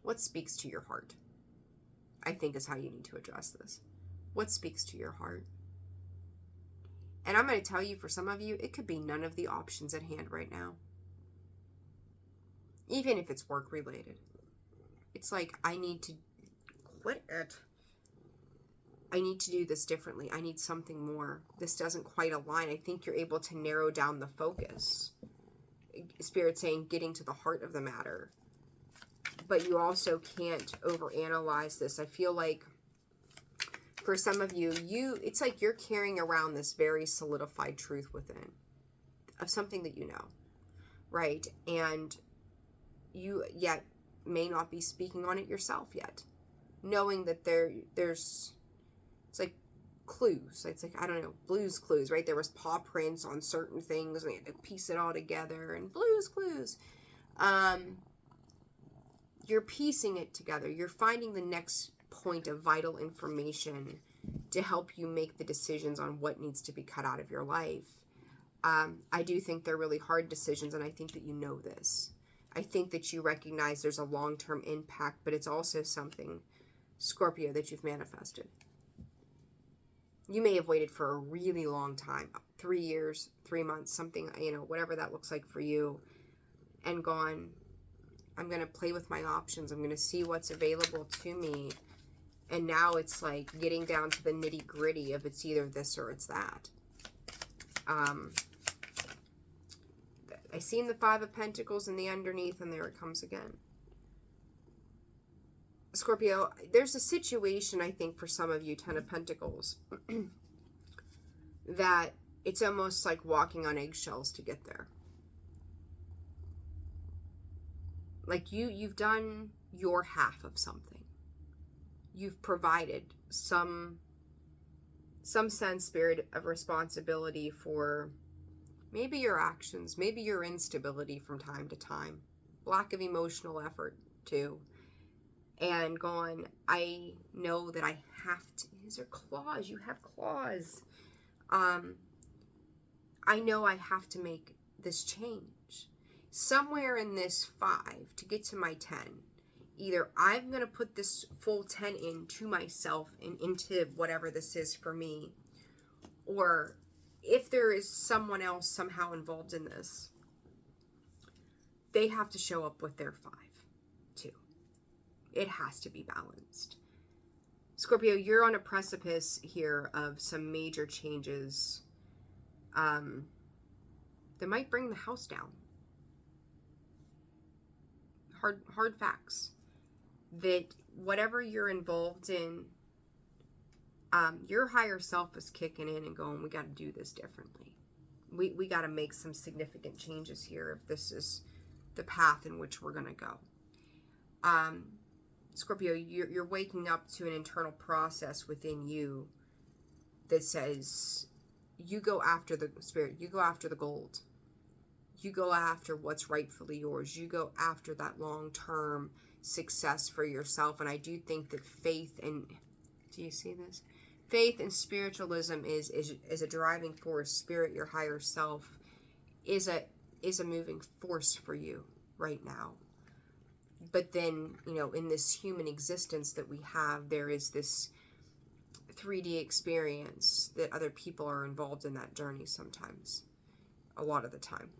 what speaks to your heart? I think is how you need to address this. What speaks to your heart? And I'm going to tell you, for some of you, it could be none of the options at hand right now. Even if it's work related. It's like, I need to quit it. I need to do this differently. I need something more. This doesn't quite align. I think you're able to narrow down the focus. Spirit saying getting to the heart of the matter. But you also can't overanalyze this. I feel like for some of you, it's like you're carrying around this very solidified truth within of something that you know, right? And you yet may not be speaking on it yourself yet, knowing that there's it's like clues. It's like, I don't know, Blue's Clues, right? There was paw prints on certain things, and we had to piece it all together, and Blue's Clues. You're piecing it together. You're finding the next point of vital information to help you make the decisions on what needs to be cut out of your life. I do think they're really hard decisions, and I think that you know this. I think that you recognize there's a long-term impact, but it's also something, Scorpio, that you've manifested. You may have waited for a really long time, 3 years, 3 months, something, whatever that looks like for you, and gone, I'm going to play with my options. I'm going to see what's available to me. And now it's like getting down to the nitty gritty of it's either this or it's that. I seen the Five of Pentacles in the underneath, and there it comes again. Scorpio, there's a situation, I think, for some of you, Ten of Pentacles, that it's almost like walking on eggshells to get there. Like you've done your half of something. You've provided some sense, spirit of responsibility for maybe your actions, maybe your instability from time to time, lack of emotional effort too, and gone, I know that I have to. These are claws. You have claws. I know I have to make this change. Somewhere in this 5 to get to my 10, either I'm going to put this full 10 into myself and into whatever this is for me, or if there is someone else somehow involved in this, they have to show up with their 5 too. It has to be balanced. Scorpio, you're on a precipice here of some major changes that might bring the house down. Hard facts. That whatever you're involved in, your higher self is kicking in and going, we got to do this differently. We got to make some significant changes here if this is the path in which we're going to go. Scorpio, you're waking up to an internal process within you that says you go after the spirit, you go after the gold, you go after what's rightfully yours, you go after that long-term success for yourself. And I do think that faith and, do you see this? Faith and spiritualism is a driving force. Spirit, your higher self, is a moving force for you right now. But then, in this human existence that we have, there is this 3D experience that other people are involved in that journey sometimes, a lot of the time.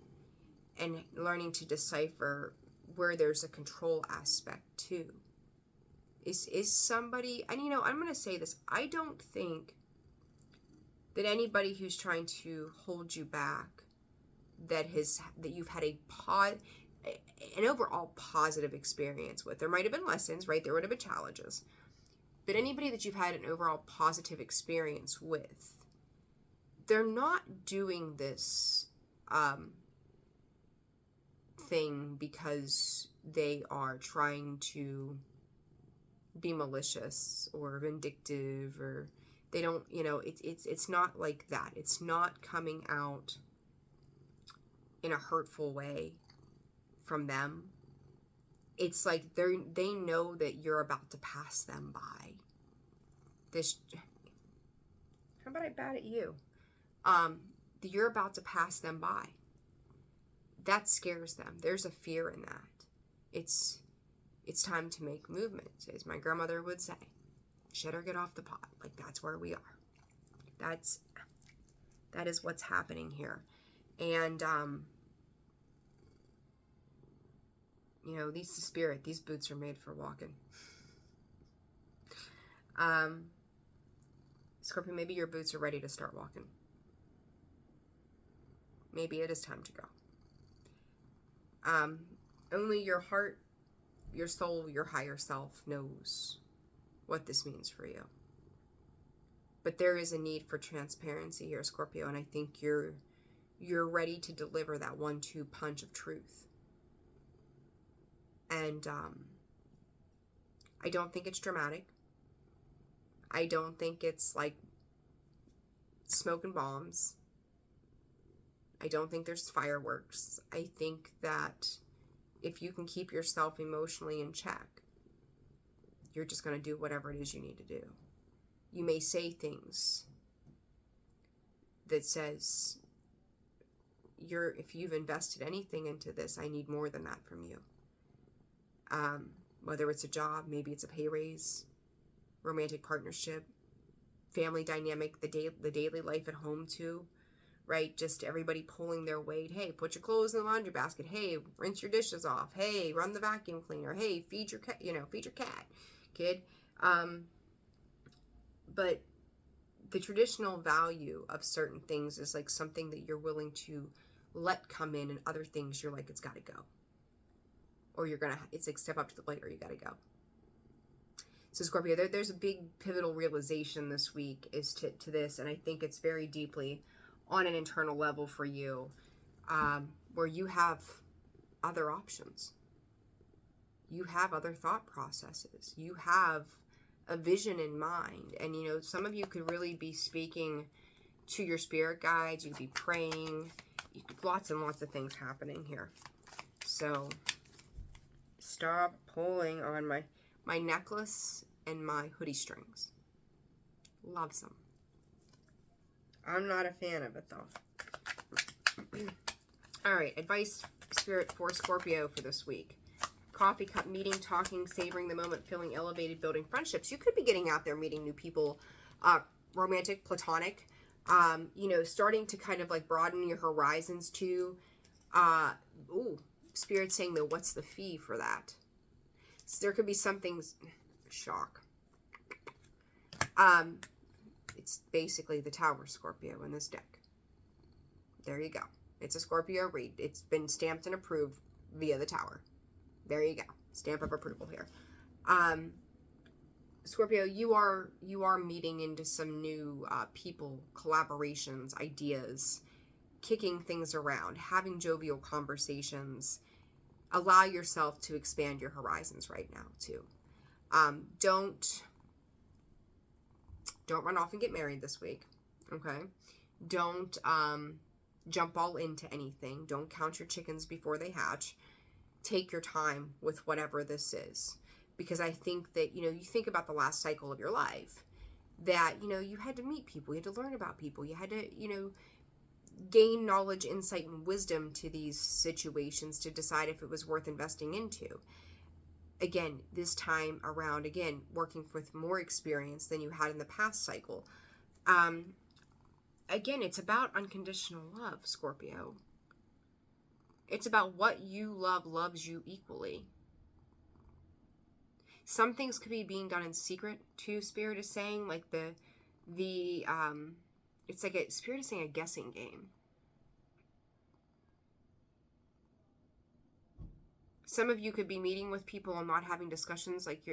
And learning to decipher where there's a control aspect too. Is somebody, and I'm going to say this, I don't think that anybody who's trying to hold you back, that you've had an overall positive experience with. There might have been lessons, right? There would have been challenges. But anybody that you've had an overall positive experience with, they're not doing this thing because they are trying to be malicious or vindictive, or they don't, it's not like that. It's not coming out in a hurtful way from them. It's like they know that you're about to pass them by. How about I bat at you? That you're about to pass them by. That scares them. There's a fear in that. It's time to make movement, as my grandmother would say. Shut or get off the pot. Like, that's where we are. That is what's happening here. And these boots are made for walking. Scorpio, maybe your boots are ready to start walking. Maybe it is time to go. Only your heart, your soul, your higher self knows what this means for you. But there is a need for transparency here, Scorpio, and I think you're ready to deliver that 1-2 punch of truth. And I don't think it's dramatic. I don't think it's like smoking bombs. I don't think there's fireworks. I think that if you can keep yourself emotionally in check, you're just going to do whatever it is you need to do. You may say things that says, if you've invested anything into this, I need more than that from you. Whether it's a job, maybe it's a pay raise, romantic partnership, family dynamic, the daily life at home too, right? Just everybody pulling their weight. Hey, put your clothes in the laundry basket. Hey, rinse your dishes off. Hey, run the vacuum cleaner. Hey, feed your cat, feed your cat, kid. But the traditional value of certain things is like something that you're willing to let come in, and other things you're like, it's got to go. Or it's like step up to the plate, or you got to go. So Scorpio, there's a big pivotal realization this week is to this, and I think it's very deeply on an internal level for you, where you have other options. You have other thought processes. You have a vision in mind. And, some of you could really be speaking to your spirit guides. You could be praying. Lots and lots of things happening here. So stop pulling on my necklace and my hoodie strings. Loves them. I'm not a fan of it, though. All right, advice, Spirit, for Scorpio for this week. Coffee cup meeting, talking, savoring the moment, feeling elevated, building friendships. You could be getting out there, meeting new people, romantic, platonic, starting to kind of like broaden your horizons too. Spirit saying, though, what's the fee for that? So there could be something, shock. It's basically the Tower, Scorpio, in this deck. There you go. It's a Scorpio read. It's been stamped and approved via the Tower. There you go. Stamp of approval here. Scorpio, you are meeting into some new people, collaborations, ideas, kicking things around, having jovial conversations. Allow yourself to expand your horizons right now too. Don't run off and get married this week. Okay. Don't jump all into anything. Don't count your chickens before they hatch. Take your time with whatever this is. Because I think that, you think about the last cycle of your life, that, you had to meet people, you had to learn about people, you had to, gain knowledge, insight, and wisdom to these situations to decide if it was worth investing into. Again, this time around, working with more experience than you had in the past cycle. Again, it's about unconditional love, Scorpio. It's about what you love loves you equally. Some things could be being done in secret too, Spirit is saying, like it's like Spirit is saying a guessing game. Some of you could be meeting with people and not having discussions. Like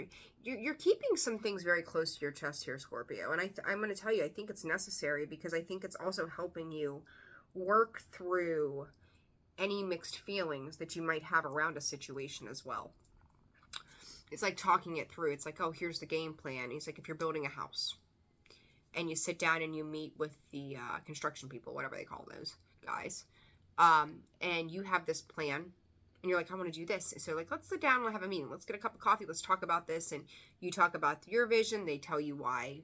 you're keeping some things very close to your chest here, Scorpio. And I'm going to tell you, I think it's necessary, because I think it's also helping you work through any mixed feelings that you might have around a situation as well. It's like talking it through. It's like, oh, here's the game plan. It's like if you're building a house and you sit down and you meet with the construction people, whatever they call those guys, and you have this plan, and you're like, I want to do this. So like, let's sit down and have a meeting. Let's get a cup of coffee. Let's talk about this. And you talk about your vision. They tell you why,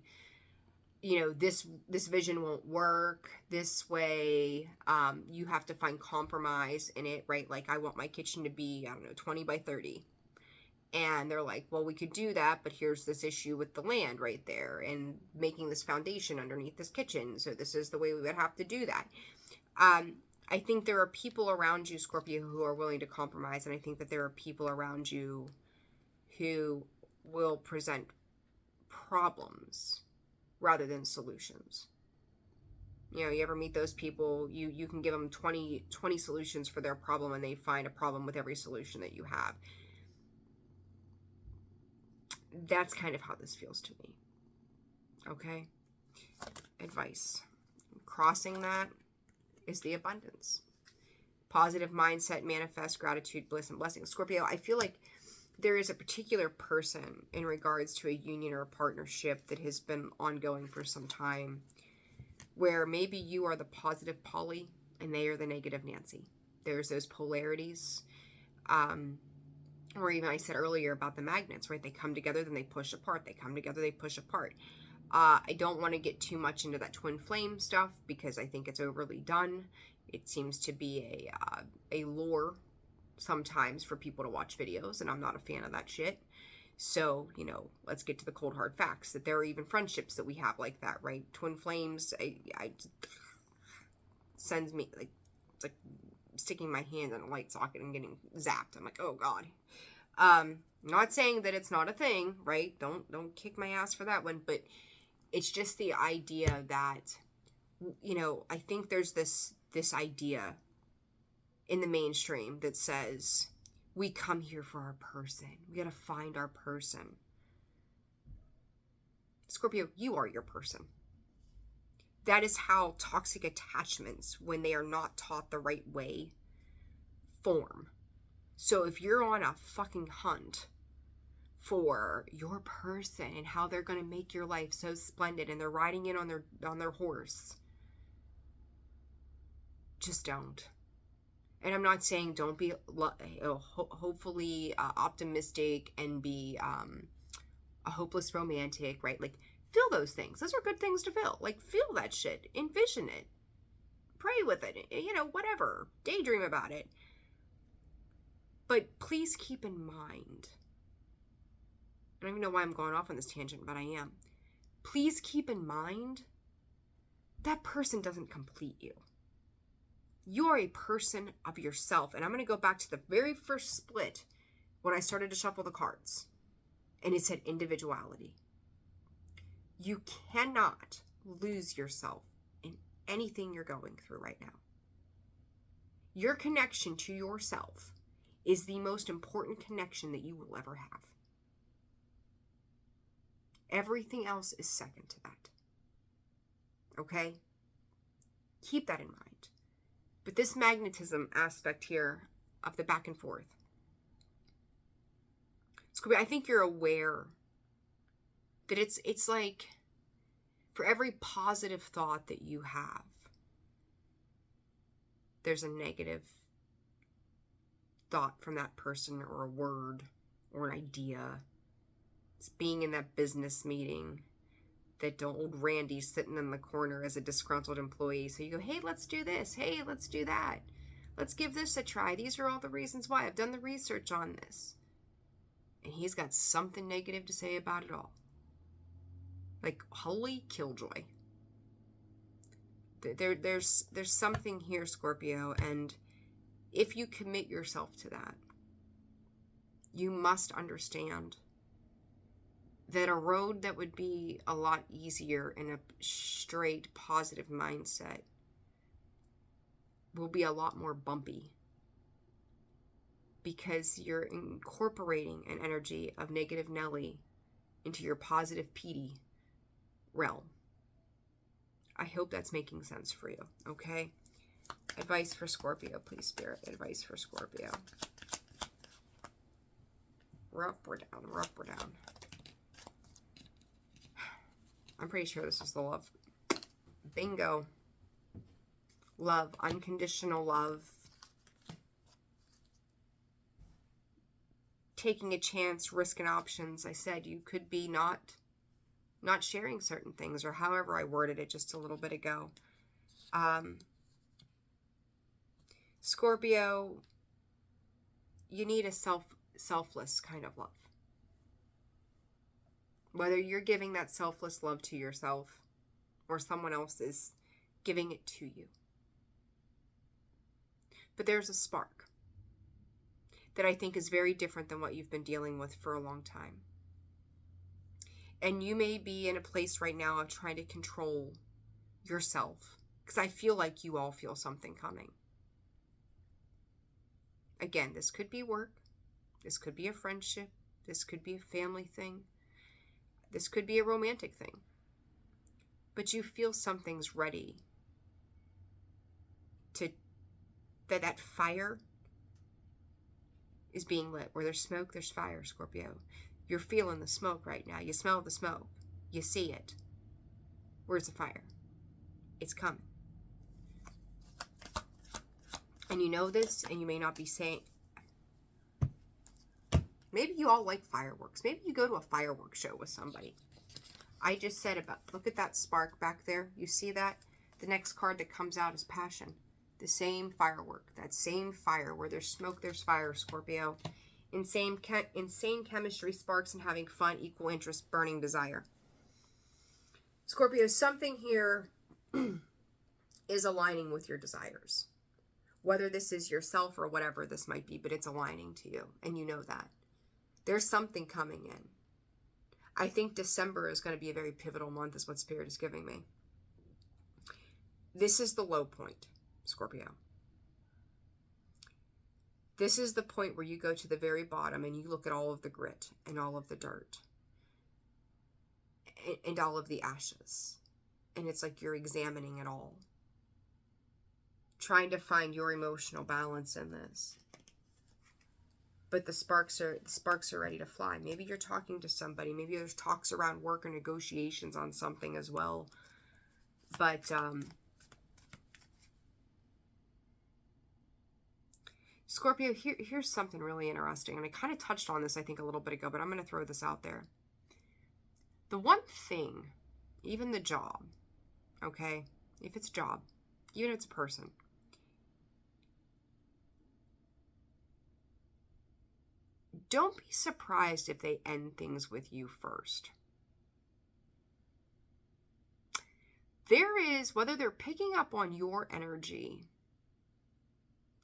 this vision won't work this way. You have to find compromise in it, right? Like, I want my kitchen to be, 20 by 30. And they're like, well, we could do that, but here's this issue with the land right there and making this foundation underneath this kitchen. So this is the way we would have to do that. I think there are people around you, Scorpio, who are willing to compromise. And I think that there are people around you who will present problems rather than solutions. You ever meet those people, you can give them 20 solutions for their problem, and they find a problem with every solution that you have. That's kind of how this feels to me. Okay? Advice. Crossing that is the abundance. Positive mindset, manifest gratitude, bliss, and blessing. Scorpio, I feel like there is a particular person in regards to a union or a partnership that has been ongoing for some time, where maybe you are the positive Polly and they are the negative Nancy. There's those polarities. Or even I said earlier about the magnets, right? They come together, then they push apart. They come together, they push apart. I don't want to get too much into that twin flame stuff, because I think it's overly done. It seems to be a lure sometimes for people to watch videos, and I'm not a fan of that shit. So, let's get to the cold hard facts, that there are even friendships that we have like that, right? Twin flames, sends me, like, it's like sticking my hand in a light socket and getting zapped. I'm like, oh God. Not saying that it's not a thing, right? Don't kick my ass for that one, but it's just the idea that, you know, I think there's this idea in the mainstream that says we come here for our person. We got to find our person. Scorpio, you are your person. That is how toxic attachments, when they are not taught the right way, form. So if you're on a fucking hunt for your person and how they're going to make your life so splendid, and they're riding in on their horse, just don't. And I'm not saying don't be hopefully optimistic and be a hopeless romantic, right? Like, feel those things. Those are good things to feel. Like, feel that shit. Envision it. Pray with it. You know, whatever. Daydream about it. But please keep in mind, I don't even know why I'm going off on this tangent, but I am. Please keep in mind that person doesn't complete you. You are a person of yourself. And I'm going to go back to the very first split when I started to shuffle the cards. And it said individuality. You cannot lose yourself in anything you're going through right now. Your connection to yourself is the most important connection that you will ever have. Everything else is second to that. Okay? Keep that in mind. But this magnetism aspect here of the back and forth, Scorpio, I think you're aware that it's like for every positive thought that you have, there's a negative thought from that person, or a word, or an idea. It's being in that business meeting that old Randy's sitting in the corner as a disgruntled employee. So you go, hey, let's do this. Hey, let's do that. Let's give this a try. These are all the reasons why. I've done the research on this. And he's got something negative to say about it all. Like, holy killjoy. There's something here, Scorpio, and if you commit yourself to that, you must understand that a road that would be a lot easier in a straight positive mindset will be a lot more bumpy, because you're incorporating an energy of negative Nelly into your positive Petey realm. I hope that's making sense for you, okay? Advice for Scorpio, please, Spirit. Advice for Scorpio. We're up, we're down, we're up, we're down. I'm pretty sure this is the love. Bingo. Love. Unconditional love. Taking a chance, risking options. I said you could be not sharing certain things, or however I worded it just a little bit ago. Scorpio, you need a selfless kind of love. Whether you're giving that selfless love to yourself or someone else is giving it to you. But there's a spark that I think is very different than what you've been dealing with for a long time. And you may be in a place right now of trying to control yourself, because I feel like you all feel something coming. Again, this could be work. This could be a friendship. This could be a family thing. This could be a romantic thing. But you feel something's ready to, that fire is being lit. Where there's smoke, there's fire, Scorpio. You're feeling the smoke right now. You smell the smoke. You see it. Where's the fire? It's coming. And you know this, and you may not be saying... Maybe you all like fireworks. Maybe you go to a fireworks show with somebody. I just said about... Look at that spark back there. You see that? The next card that comes out is passion. The same firework. That same fire. Where there's smoke, there's fire, Scorpio. Insane chemistry, sparks, and having fun, equal interest, burning desire. Scorpio, something here is aligning with your desires. Whether this is yourself or whatever this might be, but it's aligning to you, and you know that. There's something coming in. I think December is going to be a very pivotal month, is what Spirit is giving me. This is the low point, Scorpio. This is the point where you go to the very bottom and you look at all of the grit and all of the dirt and all of the ashes. And it's like you're examining it all, trying to find your emotional balance in this. But the sparks are ready to fly. Maybe you're talking to somebody. Maybe there's talks around work or negotiations on something as well. But Scorpio, here's something really interesting. And I kind of touched on this, I think, a little bit ago, but I'm going to throw this out there. The one thing, even the job, okay, if it's a job, even if it's a person, don't be surprised if they end things with you first. There is, whether they're picking up on your energy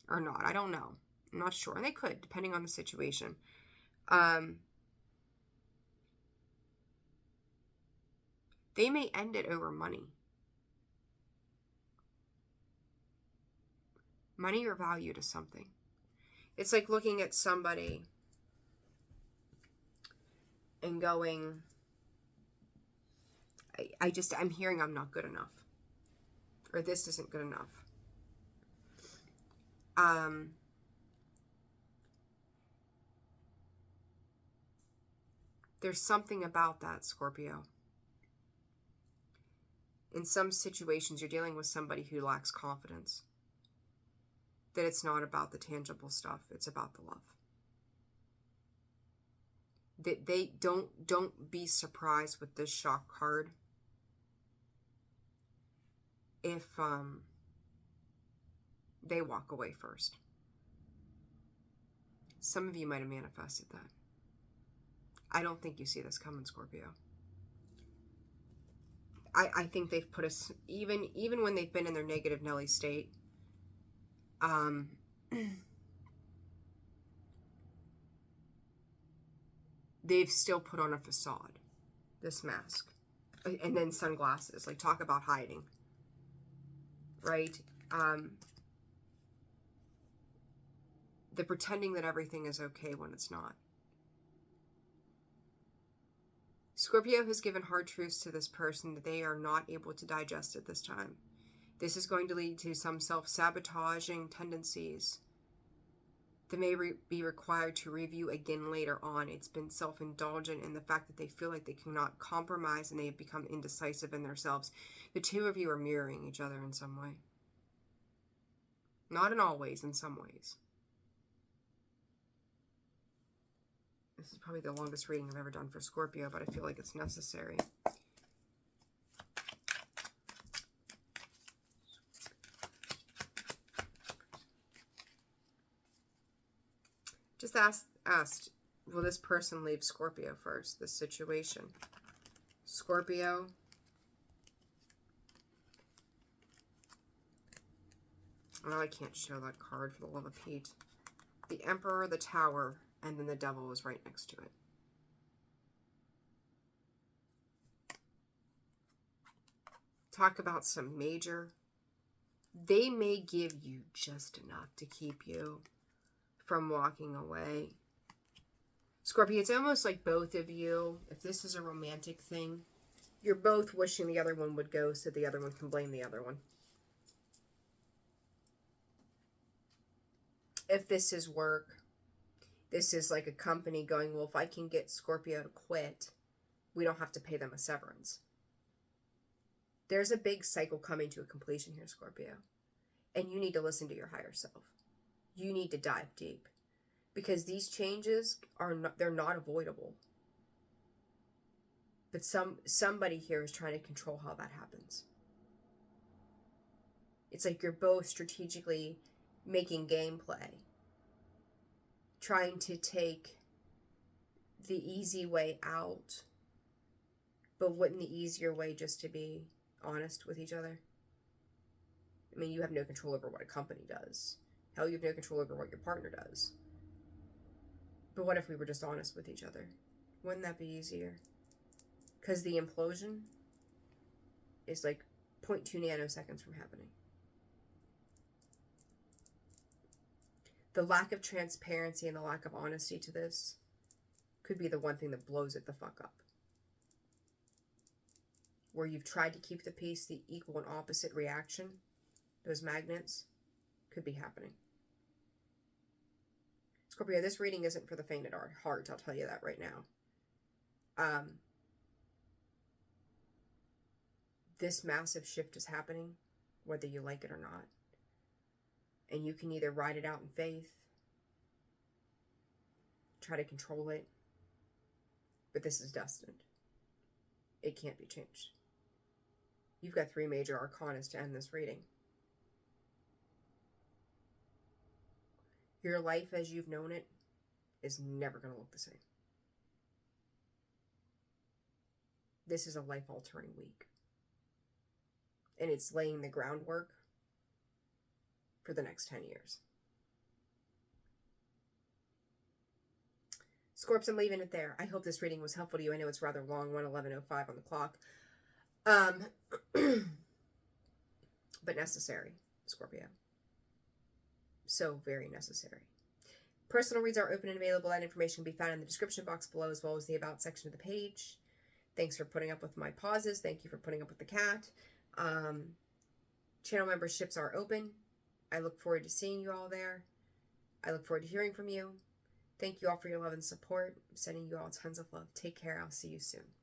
or not, I don't know. I'm not sure. And they could, depending on the situation. They may end it over money. Money or value to something. It's like looking at somebody and going, I'm hearing I'm not good enough. Or this isn't good enough. There's something about that, Scorpio. In some situations, you're dealing with somebody who lacks confidence. That it's not about the tangible stuff, it's about the love. That they don't be surprised with this shock card if they walk away first. Some of you might have manifested that. I don't think you see this coming, Scorpio. I think they've put us, even when they've been in their negative Nelly state, they've still put on a facade, this mask, and then sunglasses, like talk about hiding, right? They're pretending that everything is okay when it's not. Scorpio has given hard truths to this person that they are not able to digest at this time. This is going to lead to some self-sabotaging tendencies that may be required to review again later on. It's been self-indulgent in the fact that they feel like they cannot compromise and they have become indecisive in themselves. The two of you are mirroring each other in some way. Not in all ways, in some ways. This is probably the longest reading I've ever done for Scorpio, but I feel like it's necessary. Just asked, will this person leave Scorpio first, this situation? Scorpio. Oh, I can't show that card for the love of Pete. The Emperor, the Tower, and then the Devil is right next to it. Talk about some major. They may give you just enough to keep you from walking away. Scorpio, it's almost like both of you, if this is a romantic thing, you're both wishing the other one would go so the other one can blame the other one. If this is work, this is like a company going, well, if I can get Scorpio to quit, we don't have to pay them a severance. There's a big cycle coming to a completion here, Scorpio. And you need to listen to your higher self. You need to dive deep. Because these changes they're not avoidable. But somebody here is trying to control how that happens. It's like you're both strategically making gameplay. Trying to take the easy way out. But wouldn't the easier way just to be honest with each other? I mean, you have no control over what a company does. Hell, you have no control over what your partner does. But what if we were just honest with each other? Wouldn't that be easier? Because the implosion is like 0.2 nanoseconds from happening. The lack of transparency and the lack of honesty to this could be the one thing that blows it the fuck up. Where you've tried to keep the peace, the equal and opposite reaction, those magnets, could be happening. Scorpio, this reading isn't for the faint at heart, I'll tell you that right now. This massive shift is happening, whether you like it or not. And you can either ride it out in faith, try to control it, but this is destined. It can't be changed. You've got 3 major arcanas to end this reading. Your life as you've known it is never going to look the same. This is a life-altering week. And it's laying the groundwork for the next 10 years. Scorps, I'm leaving it there. I hope this reading was helpful to you. I know it's rather long, 1:11:05 on the clock. But necessary, Scorpio. So very necessary. Personal reads are open and available. That information can be found in the description box below, as well as the About section of the page. Thanks for putting up with my pauses. Thank you for putting up with the cat. Channel memberships are open. I look forward to seeing you all there. I look forward to hearing from you. Thank you all for your love and support. I'm sending you all tons of love. Take care. I'll see you soon.